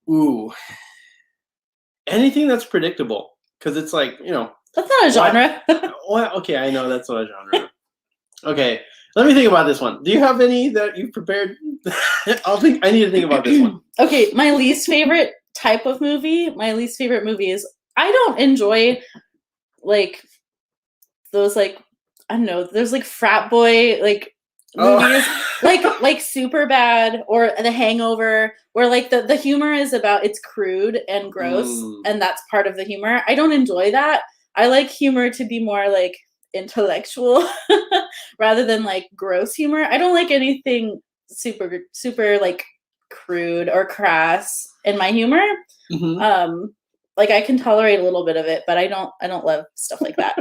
Ooh, anything that's predictable, because it's like that's not a genre. Well, okay, I know that's not a genre. Okay, let me think about this one. Do you have any that you've prepared? I need to think about this one. Okay, my least favorite type of movie. My least favorite movie is I don't enjoy like those like I don't know. There's like frat boy like movies like Super Bad or The Hangover, where like the humor is about it's crude and gross, and that's part of the humor. I don't enjoy that. I like humor to be more like intellectual rather than like gross humor. I don't like anything super like crude or crass in my humor. Like I can tolerate a little bit of it, but I don't love stuff like that.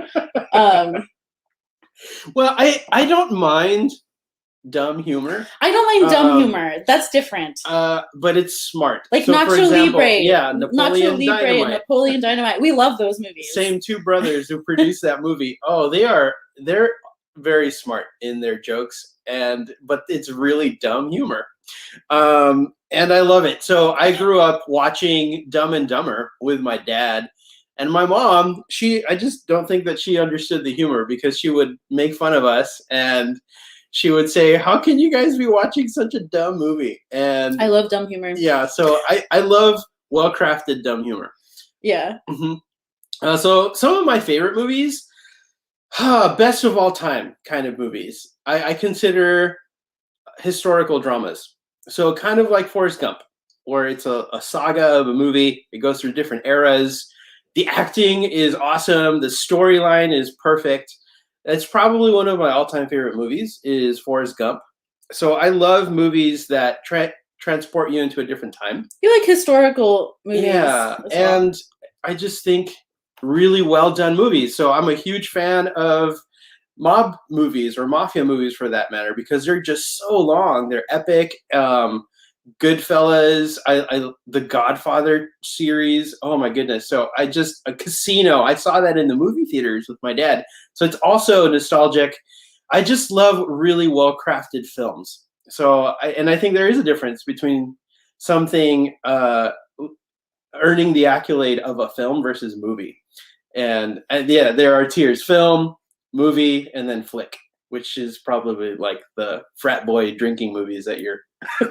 Well, I don't mind dumb humor. I don't mind dumb humor. That's different. But it's smart. Like so, Nacho Libre. Yeah, Napoleon Dynamite. And Napoleon Dynamite. We love those movies. Same two brothers who produced that movie. Oh, they're very smart in their jokes, but it's really dumb humor. And I love it. So I grew up watching Dumb and Dumber with my dad. And my mom, I just don't think that she understood the humor because she would make fun of us and she would say, how can you guys be watching such a dumb movie? And I love dumb humor. Yeah, so I love well-crafted dumb humor. Yeah. So some of my favorite movies, best of all time kind of movies, I consider historical dramas. So kind of like Forrest Gump, where it's a saga of a movie. It goes through different eras. The acting is awesome. The storyline is perfect. It's probably one of my all-time favorite movies is Forrest Gump. So I love movies that transport you into a different time. You like historical movies. Yeah, and I just think really well done movies. So I'm a huge fan of mob movies or mafia movies for that matter because they're just so long. They're epic. Goodfellas, the Godfather series. Oh my goodness! So a Casino. I saw that in the movie theaters with my dad. So it's also nostalgic. I just love really well crafted films. So I think there is a difference between something earning the accolade of a film versus movie. And yeah, there are tiers: film, movie, and then flick, which is probably like the frat boy drinking movies that you're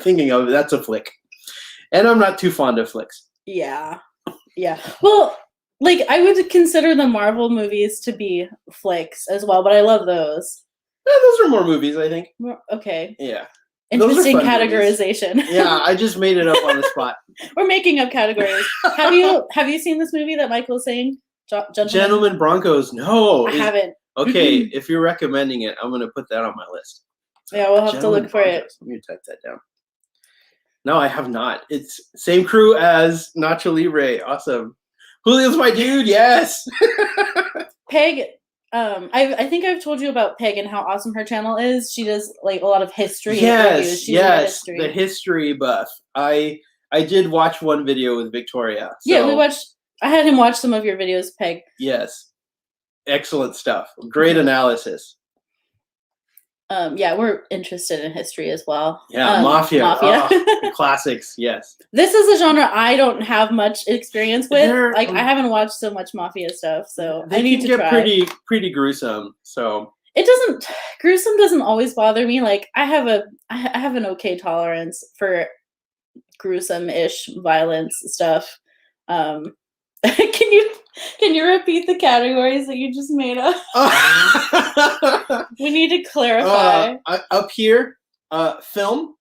thinking of. That's a flick. And I'm not too fond of flicks. Yeah. Well, like I would consider the Marvel movies to be flicks as well, but I love those. Yeah, those are more movies, I think. Okay. Yeah. Interesting categorization. Movies. Yeah, I just made it up on the spot. We're making up categories. Have you seen this movie that Michael's saying? Gentlemen Broncos. No. I haven't. Okay, if you're recommending it, I'm going to put that on my list. Yeah, we'll have to look for it. Let me type that down. No, I have not. It's same crew as Nacho Libre. Awesome. Julio's my dude. Yes. Peg. I think I've told you about Peg and how awesome her channel is. She does like a lot of history. Yes, yes. The history buff. I did watch one video with Victoria. So. Yeah, we watched. I had him watch some of your videos, Peg. Yes. Excellent stuff. Great analysis. Yeah, we're interested in history as well. Yeah, Mafia. Oh, classics, yes. This is a genre I don't have much experience with. I haven't watched so much Mafia stuff, so I need to try. They get pretty gruesome, so. Gruesome doesn't always bother me. Like, I have an okay tolerance for gruesome-ish violence stuff. Can you repeat the categories that you just made up? We need to clarify. Up here, film.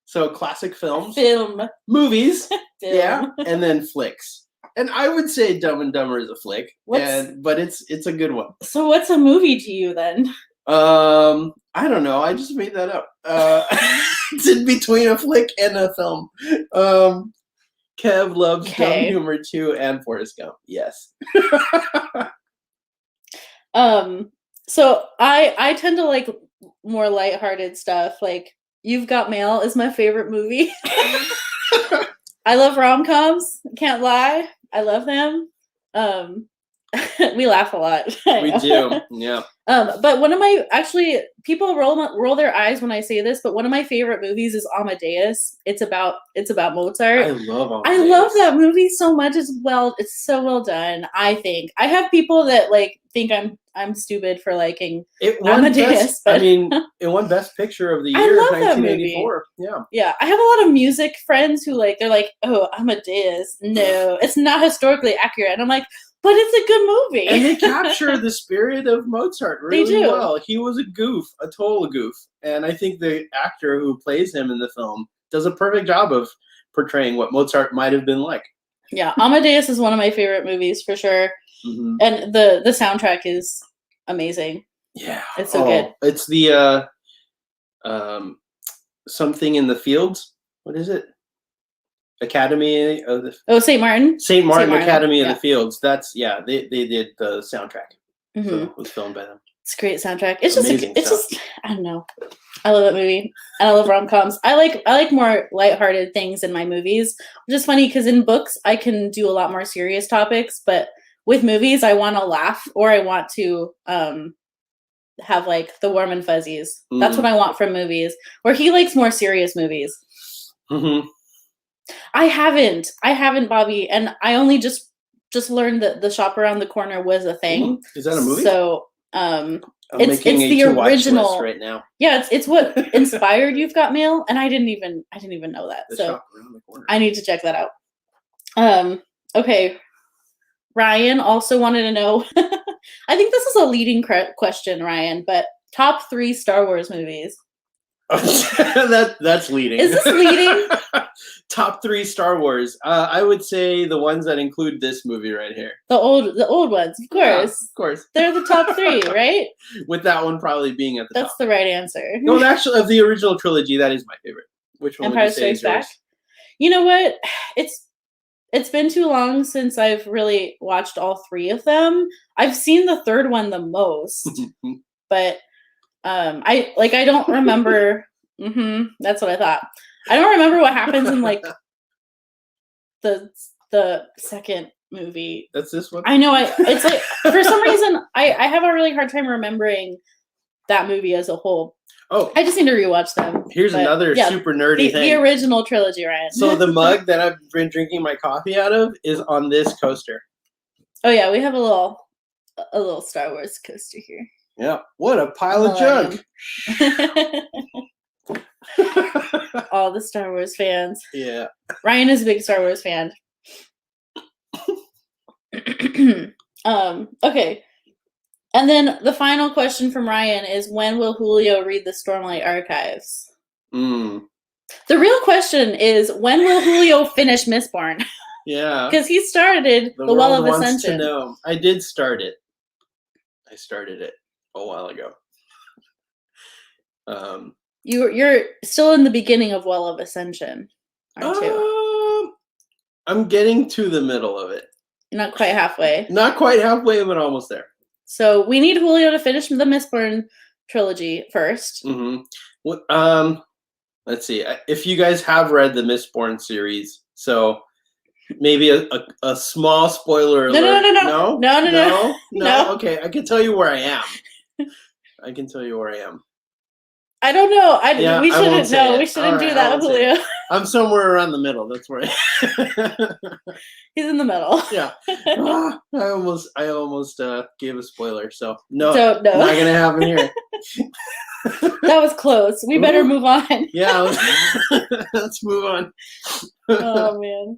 So classic films. Film. Movies. Film. Yeah. And then flicks. And I would say Dumb and Dumber is a flick. But it's a good one. So what's a movie to you then? I don't know. I just made that up. It's in between a flick and a film. Kev loves dumb humor too, and Forrest Gump. Yes. So I tend to like more lighthearted stuff. Like You've Got Mail is my favorite movie. I love rom-coms. Can't lie. I love them. We laugh a lot. We do. Yeah. But one of my people roll their eyes when I say this, but one of my favorite movies is Amadeus. It's about Mozart. I love Amadeus. I love that movie so much as well. It's so well done. I think I have people that like think I'm stupid for liking Amadeus. But it won Best Picture of the Year, 1984. Yeah. Yeah. I have a lot of music friends who they're like, oh, Amadeus. No, it's not historically accurate. And I'm like, but it's a good movie. And they capture the spirit of Mozart really well. He was a total goof. And I think the actor who plays him in the film does a perfect job of portraying what Mozart might have been like. Yeah, Amadeus is one of my favorite movies for sure. Mm-hmm. And the soundtrack is amazing. Yeah. It's so good. It's the Something in the Fields. What is it? Academy of the St. Martin Academy of the Fields. That's they did the soundtrack. Mm-hmm. So it was filmed by them. It's a great soundtrack. It's just I don't know. I love that movie. And I love rom-coms. I like more lighthearted things in my movies, which is funny because in books I can do a lot more serious topics, but with movies I want to laugh or I want to have like the warm and fuzzies. Mm-hmm. That's what I want from movies. Where he likes more serious movies. Mm-hmm. I haven't, Bobby, and I only just learned that The Shop Around the Corner was a thing. Is that a movie? So, it's the original right now. Yeah, it's what inspired You've Got Mail, and I didn't even know that. The so Shop Around the Corner. I need to check that out. Okay. Ryan also wanted to know. I think this is a leading question, Ryan, but top 3 Star Wars movies. That's leading. Is this leading? Top 3 Star Wars. I would say the ones that include this movie right here. The old ones, of course. Yeah, of course. They're the top 3, right? With that one probably being at the top. That's the right answer. No, actually, of the original trilogy, that is my favorite. Which one Empire would you say is Strikes yours? Back. You know what? It's been too long since I've really watched all 3 of them. I've seen the third one the most, but I don't remember. That's what I thought. I don't remember what happens in like the second movie. That's this one. I know. It's like for some reason I have a really hard time remembering that movie as a whole. Oh, I just need to rewatch them. Here's another super nerdy thing. The original trilogy, Ryan. So the mug that I've been drinking my coffee out of is on this coaster. Oh yeah, we have a little Star Wars coaster here. Yeah, what a pile of junk. All the Star Wars fans. Yeah. Ryan is a big Star Wars fan. Okay. And then the final question from Ryan is, when will Julio read the Stormlight Archives? The real question is, when will Julio finish Mistborn? Yeah. Because he started the Well of Ascension. To know. I did start it. I started it a while ago. You're still in the beginning of Well of Ascension, aren't you? I'm getting to the middle of it. You're not quite halfway. Not quite halfway, but almost there. So we need Julio to finish the Mistborn trilogy first. Let's see. If you guys have read the Mistborn series, so maybe a small spoiler alert. No. Okay, I can tell you where I am. I don't know. We shouldn't know. We shouldn't do that, Julio. I'm somewhere around the middle. That's where He's in the middle. Yeah. I almost gave a spoiler. So no, not gonna happen here. That was close. We better move on. Yeah. Let's move on. Oh man.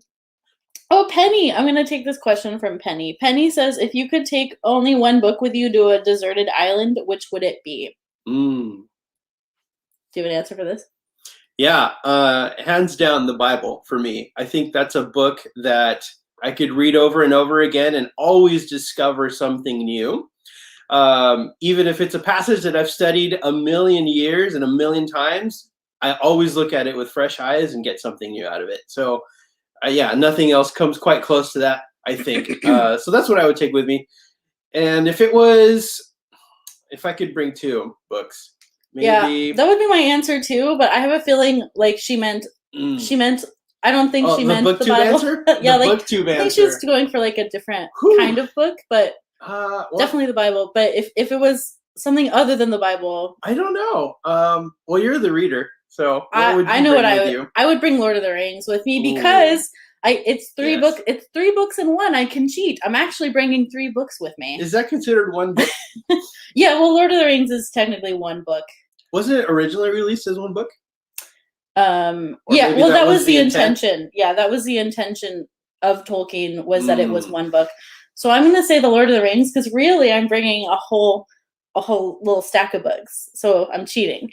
Oh, Penny. I'm gonna take this question from Penny. Penny says, if you could take only one book with you to a deserted island, which would it be? Do you have an answer for this? Yeah, hands down, the Bible for me. I think that's a book that I could read over and over again and always discover something new. Even if it's a passage that I've studied a million years and a million times, I always look at it with fresh eyes and get something new out of it. So, yeah, nothing else comes quite close to that, I think. So that's what I would take with me. And if I could bring 2 books. Maybe. Yeah, that would be my answer too, but I have a feeling like she meant I don't think she meant the Bible. Answer? Yeah, the like booktube I think she's going for like a different kind of book, but definitely the Bible. But if it was something other than the Bible, I don't know. Well, you're the reader, so I know what I would bring Lord of the Rings with me because it's 3 books. It's 3 books in one. I can cheat. I'm actually bringing 3 books with me. Is that considered one book? Yeah, well, Lord of the Rings is technically 1 book. Wasn't it originally released as 1 book? Yeah, well, that was the intention. Yeah, that was the intention of Tolkien, was that it was 1 book. So I'm going to say the Lord of the Rings because really I'm bringing a whole little stack of books. So I'm cheating.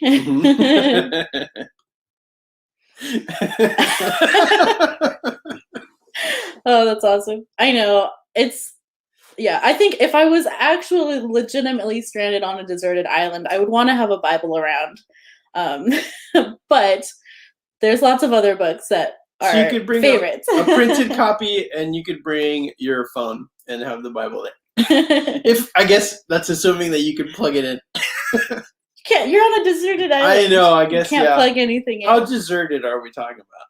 Oh, that's awesome. I know. I think if I was actually legitimately stranded on a deserted island, I would want to have a Bible around. But there's lots of other books that are so you could bring favorites. a printed copy, and you could bring your phone and have the Bible there. I guess that's assuming that you could plug it in. You can't. You're on a deserted island. I know. I guess you can't plug anything in. How deserted are we talking about?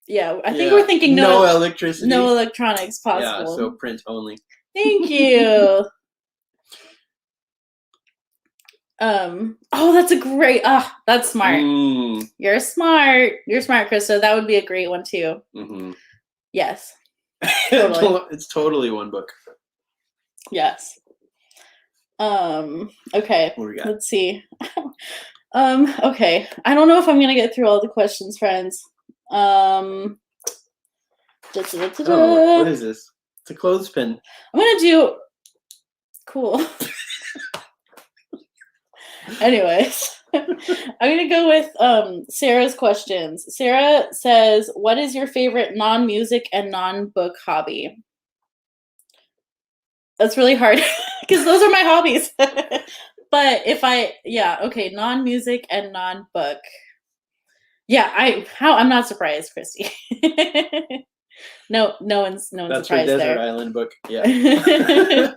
Yeah, I think we're thinking no electricity, no electronics possible. Yeah, so print only. Thank you. Oh, that's a great. That's smart. You're smart. You're smart, Krista. That would be a great one too. Yes. Totally. It's totally 1 book. Yes. Okay. What we got? Let's see. Okay. I don't know if I'm gonna get through all the questions, friends. What is this? It's a clothespin. I'm gonna do cool. Anyways, I'm gonna go with Sarah's questions. Sarah says, "What is your favorite non-music and non-book hobby?" That's really hard because those are my hobbies. But okay, non-music and non-book. Yeah, I'm not surprised, Christy. No one's That's surprised her there. desert island book. Yeah.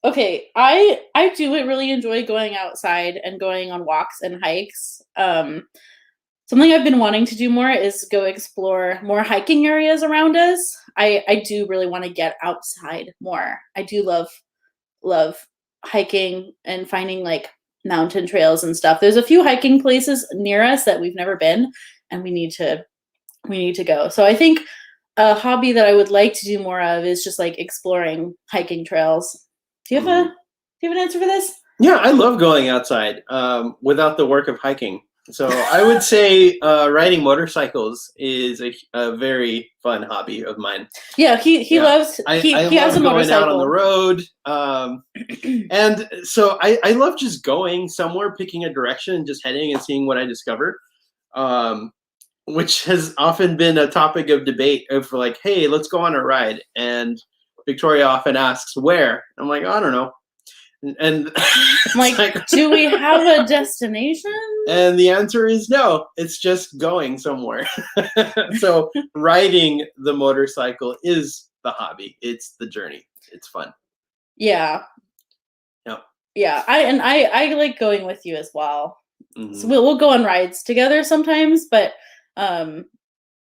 Okay, I do really enjoy going outside and going on walks and hikes. Something I've been wanting to do more is go explore more hiking areas around us. I do really want to get outside more. I do love hiking and finding like mountain trails and stuff. There's a few hiking places near us that we've never been, and we need to go. So I think a hobby that I would like to do more of is just like exploring hiking trails. Do you have an answer for this? Yeah, I love going outside without the work of hiking. So I would say riding motorcycles is a very fun hobby of mine. Yeah, he loves. He has a motorcycle. Going out on the road, and so I love just going somewhere, picking a direction, and just heading and seeing what I discover. Which has often been a topic of debate of like, hey, let's go on a ride. And Victoria often asks, where? I'm like, I don't know. And like, do we have a destination? And the answer is no, it's just going somewhere. So riding the motorcycle is the hobby. It's the journey. It's fun. Yeah. Yep. Yeah. I like going with you as well. Mm-hmm. So we'll go on rides together sometimes, but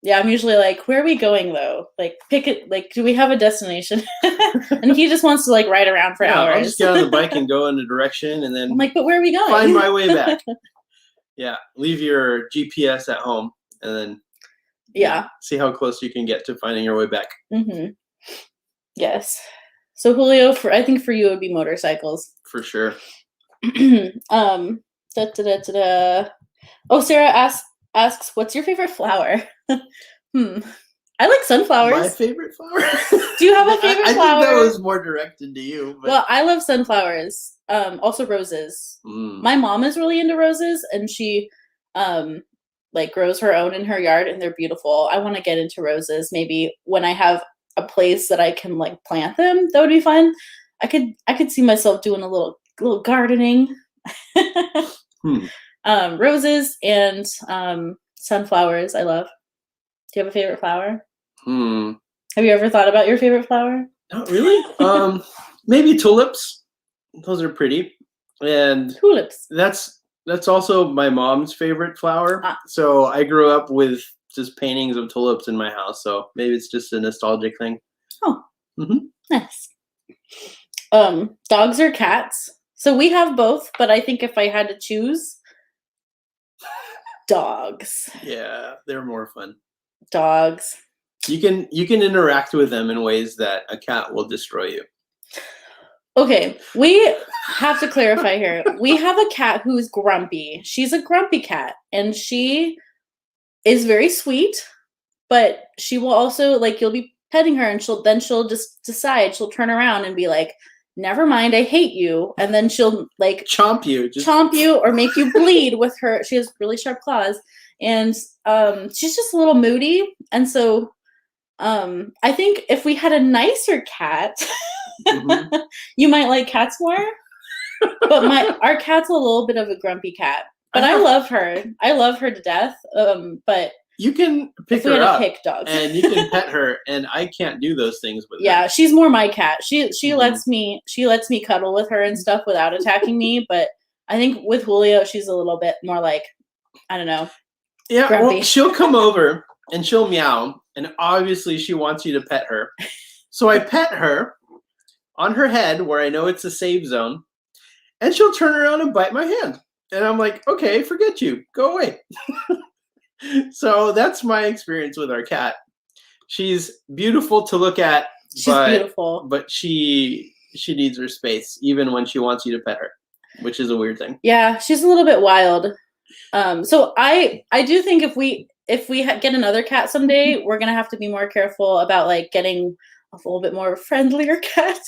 yeah, I'm usually like, where are we going though? Like, pick it. Like, do we have a destination? And he just wants to like ride around for hours. I'll just get on the bike and go in a direction, and then I'm like, but where are we going? Find my way back. Yeah, leave your GPS at home, and then see how close you can get to finding your way back. Mm-hmm. Yes. So Julio, I think for you it would be motorcycles. For sure. Oh, Sarah asks, what's your favorite flower? I like sunflowers. My favorite flower? Do you have a favorite flower? I think that was more directed to you. But... Well, I love sunflowers. Also roses. My mom is really into roses, and she like grows her own in her yard, and they're beautiful. I want to get into roses. Maybe when I have a place that I can like plant them, that would be fun. I could see myself doing a little gardening. Roses and sunflowers I love. Do you have a favorite flower? Have you ever thought about your favorite flower? Not really. Maybe tulips. Those are pretty. And tulips. That's also my mom's favorite flower. So I grew up with just paintings of tulips in my house. So maybe it's just a nostalgic thing. Oh. Nice. Dogs or cats? So we have both, but I think if I had to choose, dogs. Yeah, they're more fun. Dogs. You can interact with them in ways that a cat will destroy you. Okay, we have to clarify here. We have a cat who's grumpy. She's a grumpy cat, and she is very sweet, but she will also, like, you'll be petting her, and she'll just decide, she'll turn around and be like, never mind, I hate you. And then she'll like chomp you or make you bleed with her. She has really sharp claws, and she's just a little moody. And so I think if we had a nicer cat, you might like cats more. But our cat's a little bit of a grumpy cat. But I love her. I love her to death. But you can pick her up dogs. And you can pet her, and I can't do those things with her. Yeah, she's more my cat. She lets me cuddle with her and stuff without attacking me, but I think with Julio she's a little bit more like, I don't know. Yeah, grumpy. Well, she'll come over and she'll meow, and obviously she wants you to pet her. So I pet her on her head where I know it's a safe zone, and she'll turn around and bite my hand. And I'm like, okay, forget you. Go away. So that's my experience with our cat. She's beautiful to look at. She's beautiful. But she needs her space, even when she wants you to pet her, which is a weird thing. Yeah, she's a little bit wild. So I do think if we get another cat someday, we're going to have to be more careful about like getting a little bit more friendlier cat.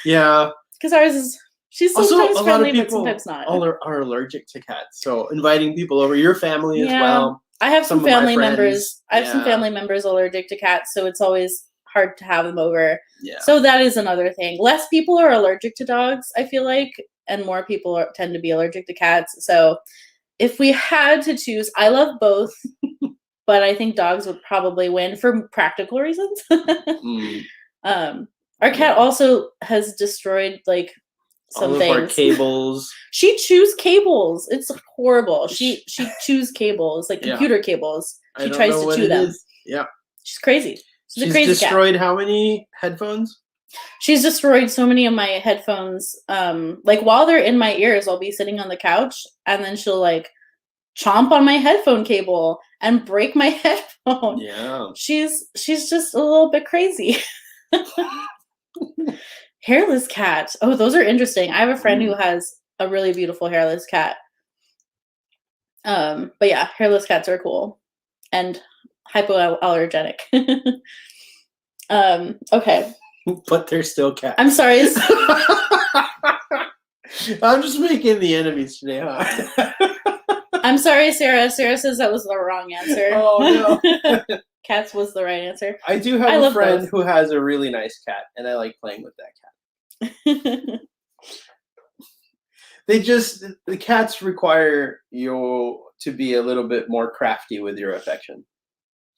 Yeah. Because ours is She's Also, sometimes a lot friendly, of but people sometimes not. are allergic to cats. So inviting people over, your family as well. I have some of my family friends, members. I have some yeah. family members allergic to cats, so it's always hard to have them over. Yeah. So that is another thing. Less people are allergic to dogs, I feel like, and more people tend to be allergic to cats. So if we had to choose, I love both, but I think dogs would probably win for practical reasons. Our cat also has destroyed like some all of things. our cables. She chews cables. It's horrible. She chews cables, like computer cables. She tries to chew them. Yeah. She's crazy. She's a crazy destroyed cat. How many headphones? She's destroyed so many of my headphones. Like while they're in my ears, I'll be sitting on the couch and then she'll like chomp on my headphone cable and break my headphone. Yeah. She's just a little bit crazy. Hairless cat. Oh, those are interesting. I have a friend who has a really beautiful hairless cat. But yeah, hairless cats are cool and hypoallergenic. Okay. But they're still cats. I'm sorry. I'm just making the enemies today, huh? I'm sorry, Sarah. Sarah says that was the wrong answer. Oh no. Cats was the right answer. I do have a friend who has a really nice cat, and I like playing with that cat. The cats require you to be a little bit more crafty with your affection.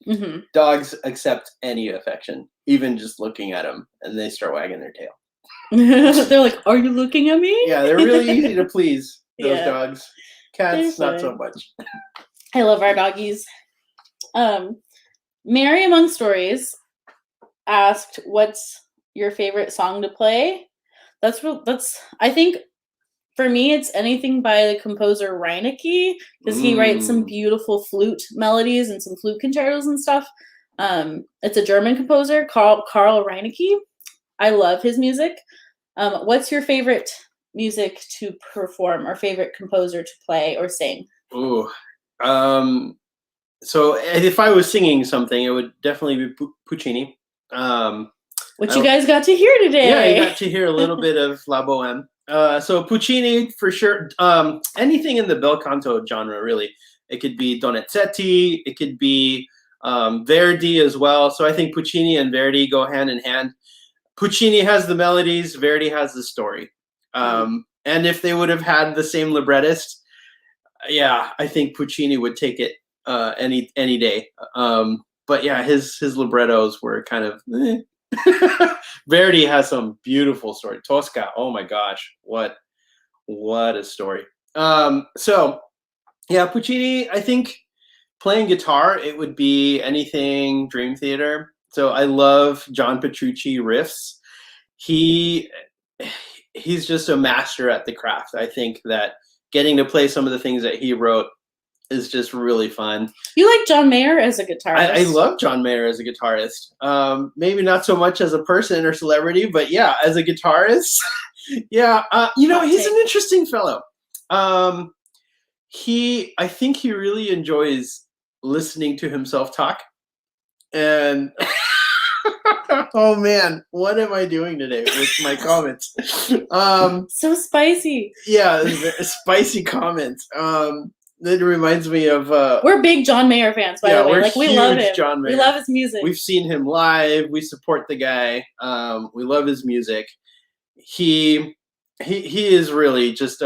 Mm-hmm. Dogs accept any affection, even just looking at them, and they start wagging their tail. They're like, "Are you looking at me?" Yeah, they're really easy to please. Those dogs. Cats, not so much. I love our doggies. Mary Among Stories asked, "What's your favorite song to play?" That's I think for me it's anything by the composer Reinecke, because he writes some beautiful flute melodies and some flute concertos and stuff. It's a German composer, Karl Reinecke. I love his music. What's your favorite music to perform or favorite composer to play or sing? Ooh. So if I was singing something, it would definitely be Puccini. Which you guys got to hear today. Yeah, you got to hear a little bit of La Boheme. So Puccini for sure. Anything in the bel canto genre, really. It could be Donizetti. It could be Verdi as well. So I think Puccini and Verdi go hand in hand. Puccini has the melodies. Verdi has the story. And if they would have had the same librettist, yeah, I think Puccini would take it any day. But yeah, his librettos were kind of. Verdi has some beautiful story. Tosca, oh my gosh, what a story. So yeah, Puccini, I think playing guitar, it would be anything Dream Theater. So I love John Petrucci riffs. He's just a master at the craft. I think that getting to play some of the things that he wrote is just really fun. You like John Mayer as a guitarist? I love John Mayer as a guitarist. Maybe not so much as a person or celebrity, but yeah, as a guitarist, yeah. He's an interesting fellow. I think he really enjoys listening to himself talk. And oh man, what am I doing today with my comments? So spicy. Yeah, spicy comments. It reminds me of we're big John Mayer fans, by the way. Like we love him. John Mayer. We love his music. We've seen him live. We support the guy. We love his music. He is really just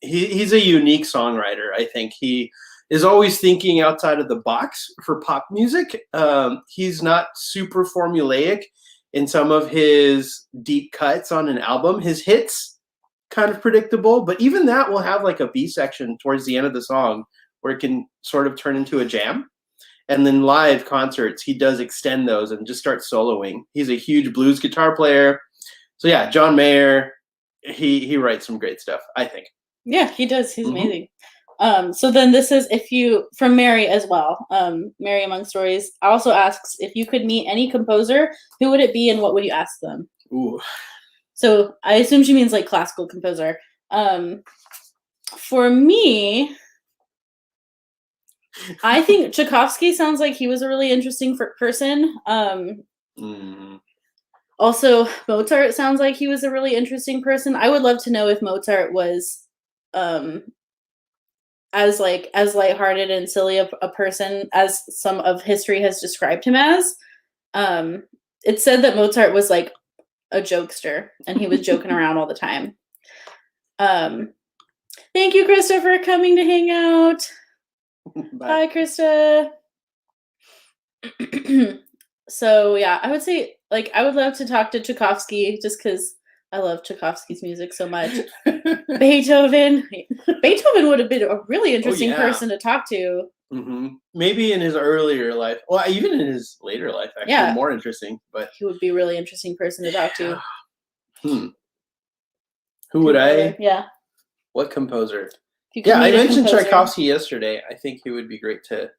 he's a unique songwriter. I think he is always thinking outside of the box for pop music. He's not super formulaic in some of his deep cuts on an album. His hits kind of predictable, but even that will have like a B section towards the end of the song where it can sort of turn into a jam. And then live concerts, he does extend those and just start soloing. He's a huge blues guitar player. So yeah, John Mayer, he writes some great stuff, I think. Yeah, he does. He's amazing. So then this is from Mary as well. Mary Among Stories also asks, if you could meet any composer, who would it be and what would you ask them? Ooh. So I assume she means like classical composer. For me, I think Tchaikovsky sounds like he was a really interesting person. Also, Mozart sounds like he was a really interesting person. I would love to know if Mozart was as lighthearted and silly a person as some of history has described him as. It said that Mozart was like a jokester and he was joking around all the time. Thank you, Krista, for coming to hang out. Bye, Krista. So yeah, I would say like I would love to talk to Tchaikovsky just because I love Tchaikovsky's music so much. Beethoven would have been a really interesting person to talk to. Mm-hmm. Maybe in his earlier life, well, even in his later life, actually, more interesting. But he would be a really interesting person to talk to. Who would I? Yeah. What composer? Yeah, I mentioned Tchaikovsky yesterday. I think he would be great to.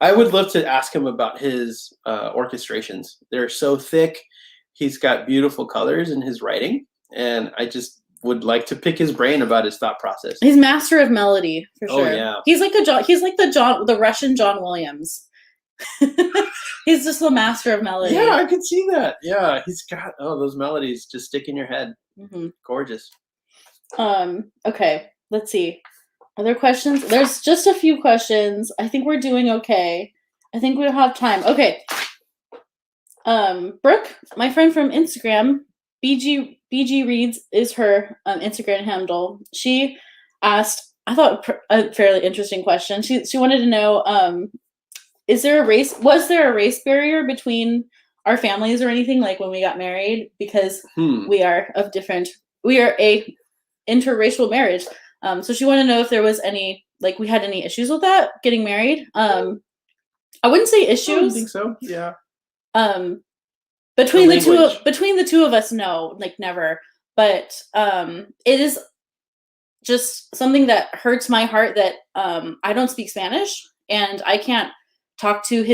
I would love to ask him about his orchestrations. They're so thick. He's got beautiful colors in his writing, and I just would like to pick his brain about his thought process. He's master of melody for sure. Oh yeah. He's like the Russian John Williams. He's just the master of melody. Yeah, I could see that. Yeah, he's got those melodies just stick in your head. Mm-hmm. Gorgeous. Okay, let's see. Are there questions? There's just a few questions. I think we're doing okay. I think we'll have time. Okay. Brooke, my friend from Instagram, BG Reads is her Instagram handle. She asked, I thought a fairly interesting question. She wanted to know, was there a race barrier between our families or anything like when we got married? Because we are a interracial marriage. So she wanted to know if there was any, like we had any issues with that getting married. I wouldn't say issues. I don't think so. Yeah. Between the two of us, no, like never. But it is just something that hurts my heart that I don't speak Spanish and I can't talk to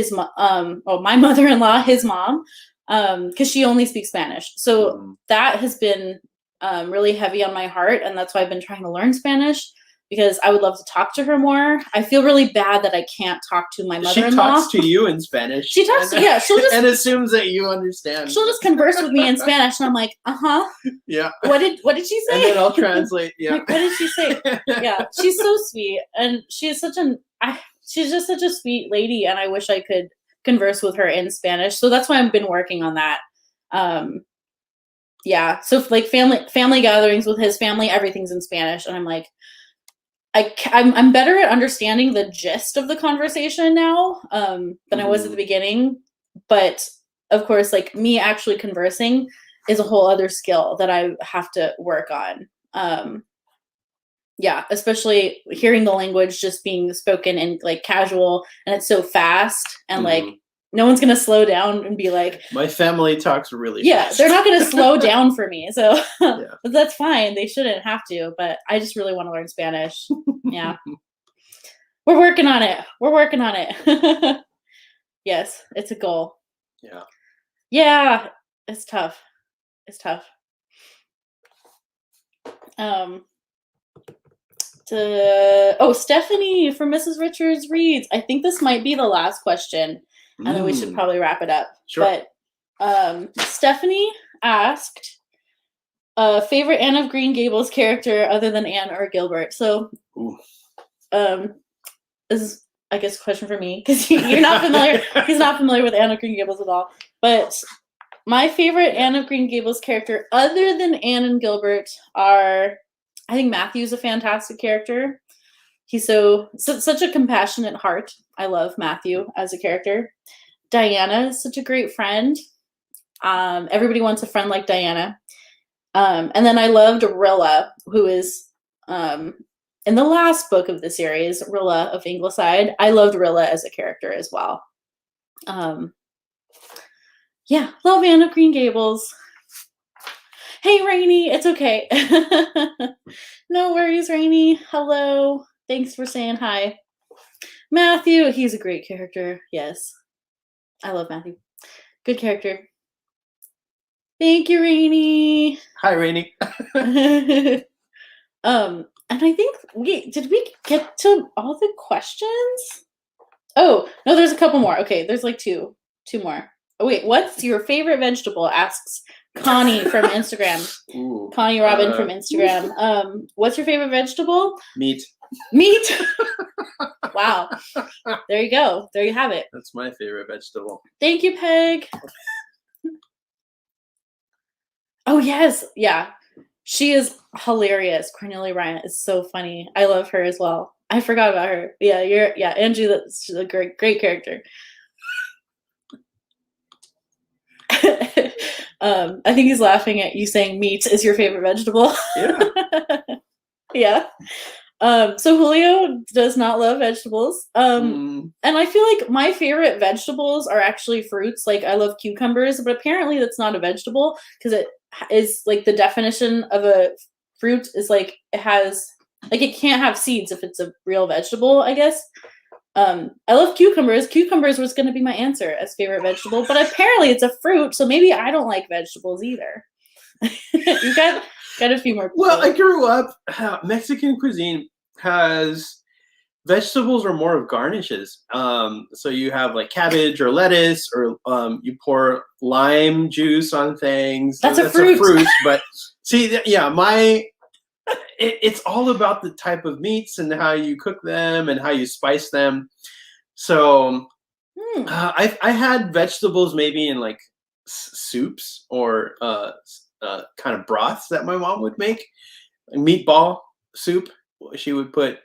my mother-in-law, his mom, because she only speaks Spanish. So that has been really heavy on my heart, and that's why I've been trying to learn Spanish, because I would love to talk to her more. I feel really bad that I can't talk to my mother-in-law. She talks to you in Spanish. She talks to, yeah, she'll just and assumes that you understand. She'll just converse with me in Spanish, and I'm like, yeah. What did she say? And then I'll translate. Yeah. Like, what did she say? Yeah, she's so sweet, and she's just such a sweet lady, and I wish I could converse with her in Spanish. So that's why I've been working on that. Yeah, so like family gatherings with his family, everything's in Spanish, and I'm like, I'm better at understanding the gist of the conversation now than I was at the beginning. But of course, like me actually conversing is a whole other skill that I have to work on. Yeah, especially hearing the language just being spoken in like casual, and it's so fast, and like no one's gonna slow down and be like, my family talks really fast. They're not gonna slow down for me, so but that's fine. They shouldn't have to, but I just really want to learn Spanish. Yeah. We're working on it. Yes, it's a goal. Yeah, it's tough. Stephanie from Mrs. Richards Reads. I think this might be the last question, and then we should probably wrap it up. Sure. But Stephanie asked, favorite Anne of Green Gables character other than Anne or Gilbert. So, this is, I guess, a question for me, because you're not familiar. He's not familiar with Anne of Green Gables at all. But my favorite Anne of Green Gables character other than Anne and Gilbert are, I think Matthew's a fantastic character. He's such a compassionate heart. I love Matthew as a character. Diana is such a great friend. Everybody wants a friend like Diana. And then I loved Rilla, who is in the last book of the series, Rilla of Ingleside. I loved Rilla as a character as well. Yeah, love Anne of Green Gables. Hey, Rainy, it's okay. No worries, Rainy. Hello. Thanks for saying hi. Matthew, he's a great character. Yes. I love Matthew. Good character. Thank you, Rainy. Hi, Rainy. And I think did we get to all the questions? Oh, no, there's a couple more. Okay, there's like two more. Oh, wait, what's your favorite vegetable? Asks Connie from Instagram. Ooh, Connie Robin from Instagram. What's your favorite vegetable? Meat. Meat. Wow. There you go. There you have it. That's my favorite vegetable. Thank you, Peg. Oh, yes. Yeah. She is hilarious. Cornelia Ryan is so funny. I love her as well. I forgot about her. Yeah, Angie, that's a great character. I think he's laughing at you saying meat is your favorite vegetable. Yeah. Yeah. So Julio does not love vegetables. And I feel like my favorite vegetables are actually fruits. Like I love cucumbers, but apparently that's not a vegetable because it is like the definition of a fruit is like it has like it can't have seeds if it's a real vegetable, I guess. I love cucumbers. Cucumbers was going to be my answer as favorite vegetable, but apparently it's a fruit, so maybe I don't like vegetables either. You got a few more people. Well, I grew up, Mexican cuisine has vegetables are more of garnishes. So you have like cabbage or lettuce, or you pour lime juice on things. That's a fruit. But see, yeah, it's all about the type of meats and how you cook them and how you spice them. So I had vegetables maybe in like soups or kind of broths that my mom would make. Meatball soup. She would put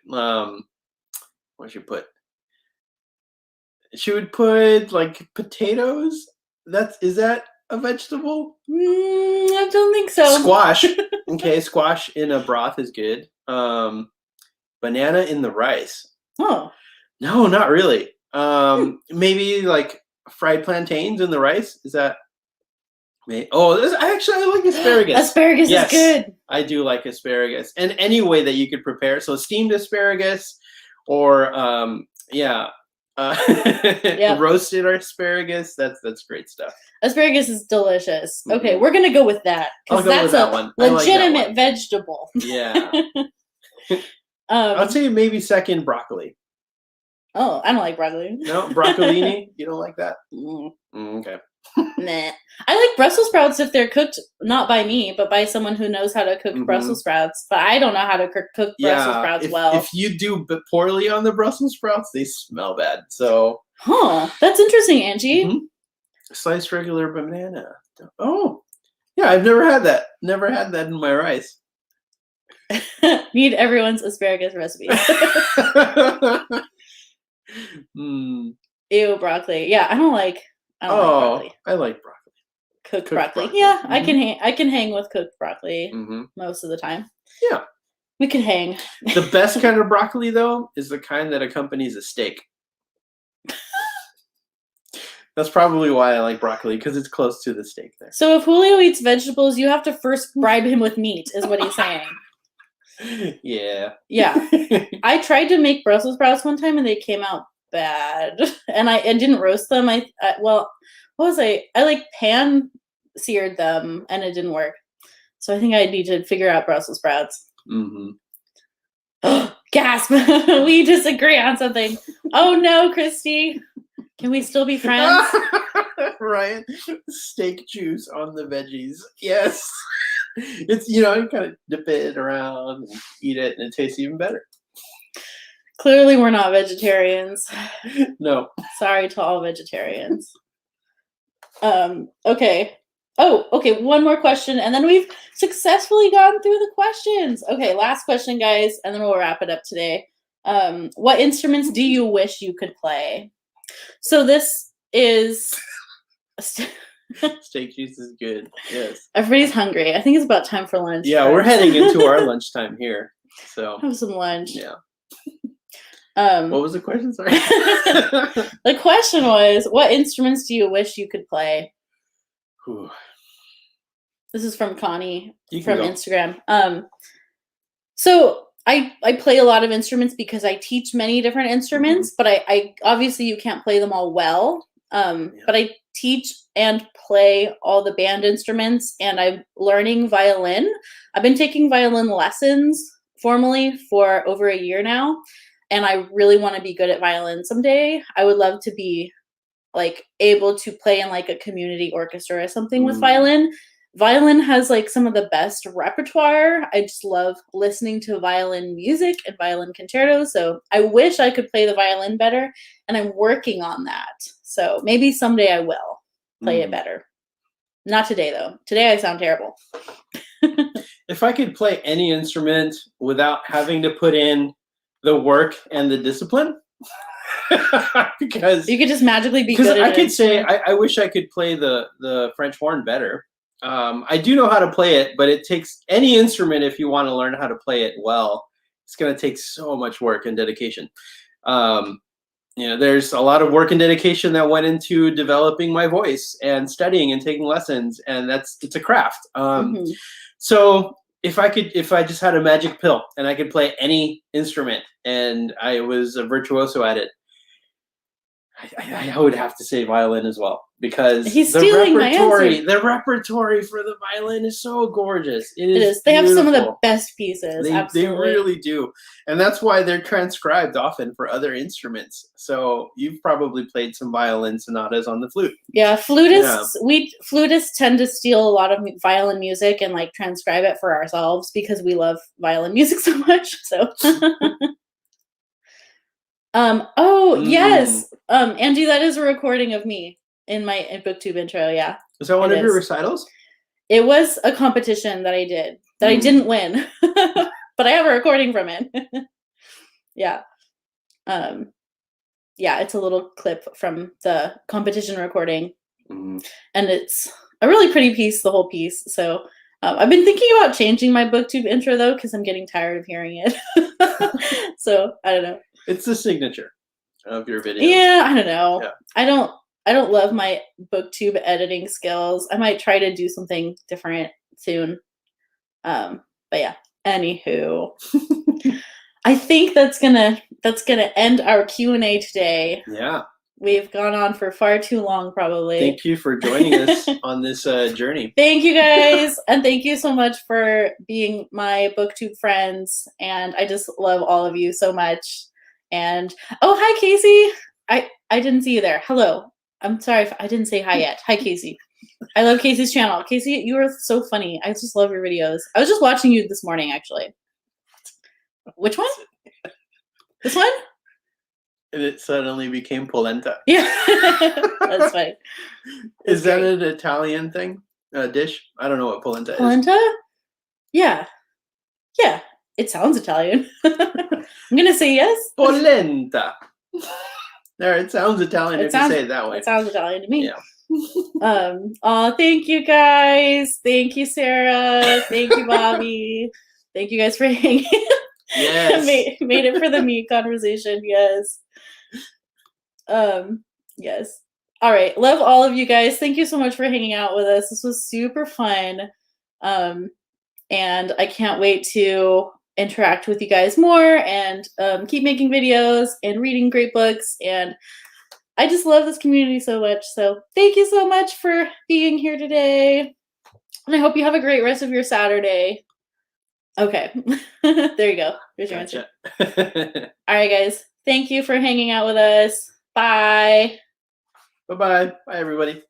she would put like potatoes. Is that a vegetable? I don't think so. Squash. Okay, squash in a broth is good. Banana in the rice. Oh. No, not really. Maybe like fried plantains in the rice. Is that? I like asparagus. Asparagus is good. I do like asparagus, and any way that you could prepare. So steamed asparagus, or roasted asparagus. That's great stuff. Asparagus is delicious. Okay, we're gonna go with that because that's a legitimate vegetable. Yeah. I'd say maybe second broccoli. Oh, I don't like broccoli. No, broccolini. You don't like that? Okay. Nah. I like Brussels sprouts if they're cooked not by me, but by someone who knows how to cook Brussels sprouts. But I don't know how to cook Brussels sprouts well. If you do poorly on the Brussels sprouts, they smell bad. So. That's interesting, Angie. Sliced regular banana. Oh, yeah, I've never had that. Never had that in my rice. Need everyone's asparagus recipe. Ew, broccoli. Yeah, I don't like broccoli. I like broccoli. Cooked broccoli. Yeah, I can hang with cooked broccoli most of the time. Yeah. We can hang. The best kind of broccoli, though, is the kind that accompanies a steak. That's probably why I like broccoli, because it's close to the steak there. So if Julio eats vegetables, you have to first bribe him with meat, is what he's saying. Yeah. Yeah. I tried to make Brussels sprouts one time and they came out bad. And I didn't roast them. I like pan seared them and it didn't work. So I think I need to figure out Brussels sprouts. Gasp! We disagree on something. Oh no, Christy. Can we still be friends? Ryan, steak juice on the veggies. Yes. It's, you kind of dip it around and eat it, and it tastes even better. Clearly, we're not vegetarians. No. Sorry to all vegetarians. Okay. Oh, okay. One more question, and then we've successfully gone through the questions. Okay, last question, guys, and then we'll wrap it up today. What instruments do you wish you could play? So this is steak juice is good. Yes. Everybody's hungry. I think it's about time for lunch. Yeah, we're heading into our lunchtime here. So have some lunch. Yeah. What was the question? Sorry. The question was, what instruments do you wish you could play? Ooh. This is from Connie from Instagram. So I play a lot of instruments because I teach many different instruments, but I obviously you can't play them all well. But I teach and play all the band instruments, and I'm learning violin. I've been taking violin lessons formally for over a year now, and I really want to be good at violin someday. I would love to be like able to play in like a community orchestra or something with violin. violin has like some of the best repertoire. I just love listening to violin music and violin concertos. So I wish I could play the violin better, and I'm working on that. So maybe someday I will play it better. Not today though. Today I sound terrible. If I could play any instrument without having to put in the work and the discipline, because you could just magically be good at I could instrument. say I wish I could play the French horn better. I do know how to play it, but it takes any instrument, if you want to learn how to play it well, it's going to take so much work and dedication. There's a lot of work and dedication that went into developing my voice and studying and taking lessons, and it's a craft. So if I just had a magic pill and I could play any instrument and I was a virtuoso at it, I would have to say violin as well, because the repertory for the violin is so gorgeous. It is. They beautiful. have some of the best pieces. They really do, and that's why they're transcribed often for other instruments. So you've probably played some violin sonatas on the flute. Yeah, flutists tend to steal a lot of violin music and like transcribe it for ourselves because we love violin music so much. So. Yes. Angie, that is a recording of me in my Booktube intro. Yeah. Was that one of your recitals? It was a competition that I did that I didn't win, but I have a recording from it. Yeah. Yeah, it's a little clip from the competition recording, and it's a really pretty piece, the whole piece. So I've been thinking about changing my Booktube intro though, because I'm getting tired of hearing it. So I don't know. It's the signature of your video. Yeah, I don't know. Yeah. I don't love my Booktube editing skills. I might try to do something different soon. But yeah. Anywho, I think that's gonna end our Q&A today. Yeah. We've gone on for far too long, probably. Thank you for joining us on this journey. Thank you guys, and thank you so much for being my Booktube friends. And I just love all of you so much. And oh, hi Casey. I didn't see you there. Hello. I'm sorry if I didn't say hi yet. Hi Casey. I love Casey's channel. Casey, you are so funny. I just love your videos. I was just watching you this morning, actually. Which one? This one? And it suddenly became polenta. Yeah. That's fine. Is that an Italian thing? Dish? I don't know what polenta is. Polenta? Yeah. Yeah. It sounds Italian. I'm going to say yes. Polenta. There, it sounds Italian if you say it that way. It sounds Italian to me. Yeah. Thank you guys. Thank you, Sarah. Thank you, Bobby. Thank you guys for hanging. Yes. made it for the me conversation. Yes. Yes. All right. Love all of you guys. Thank you so much for hanging out with us. This was super fun. And I can't wait to interact with you guys more and keep making videos and reading great books. And I just love this community so much. So thank you so much for being here today. And I hope you have a great rest of your Saturday. Okay. There you go. There's your answer. All right, guys. Thank you for hanging out with us. Bye. Bye-bye. Bye, everybody.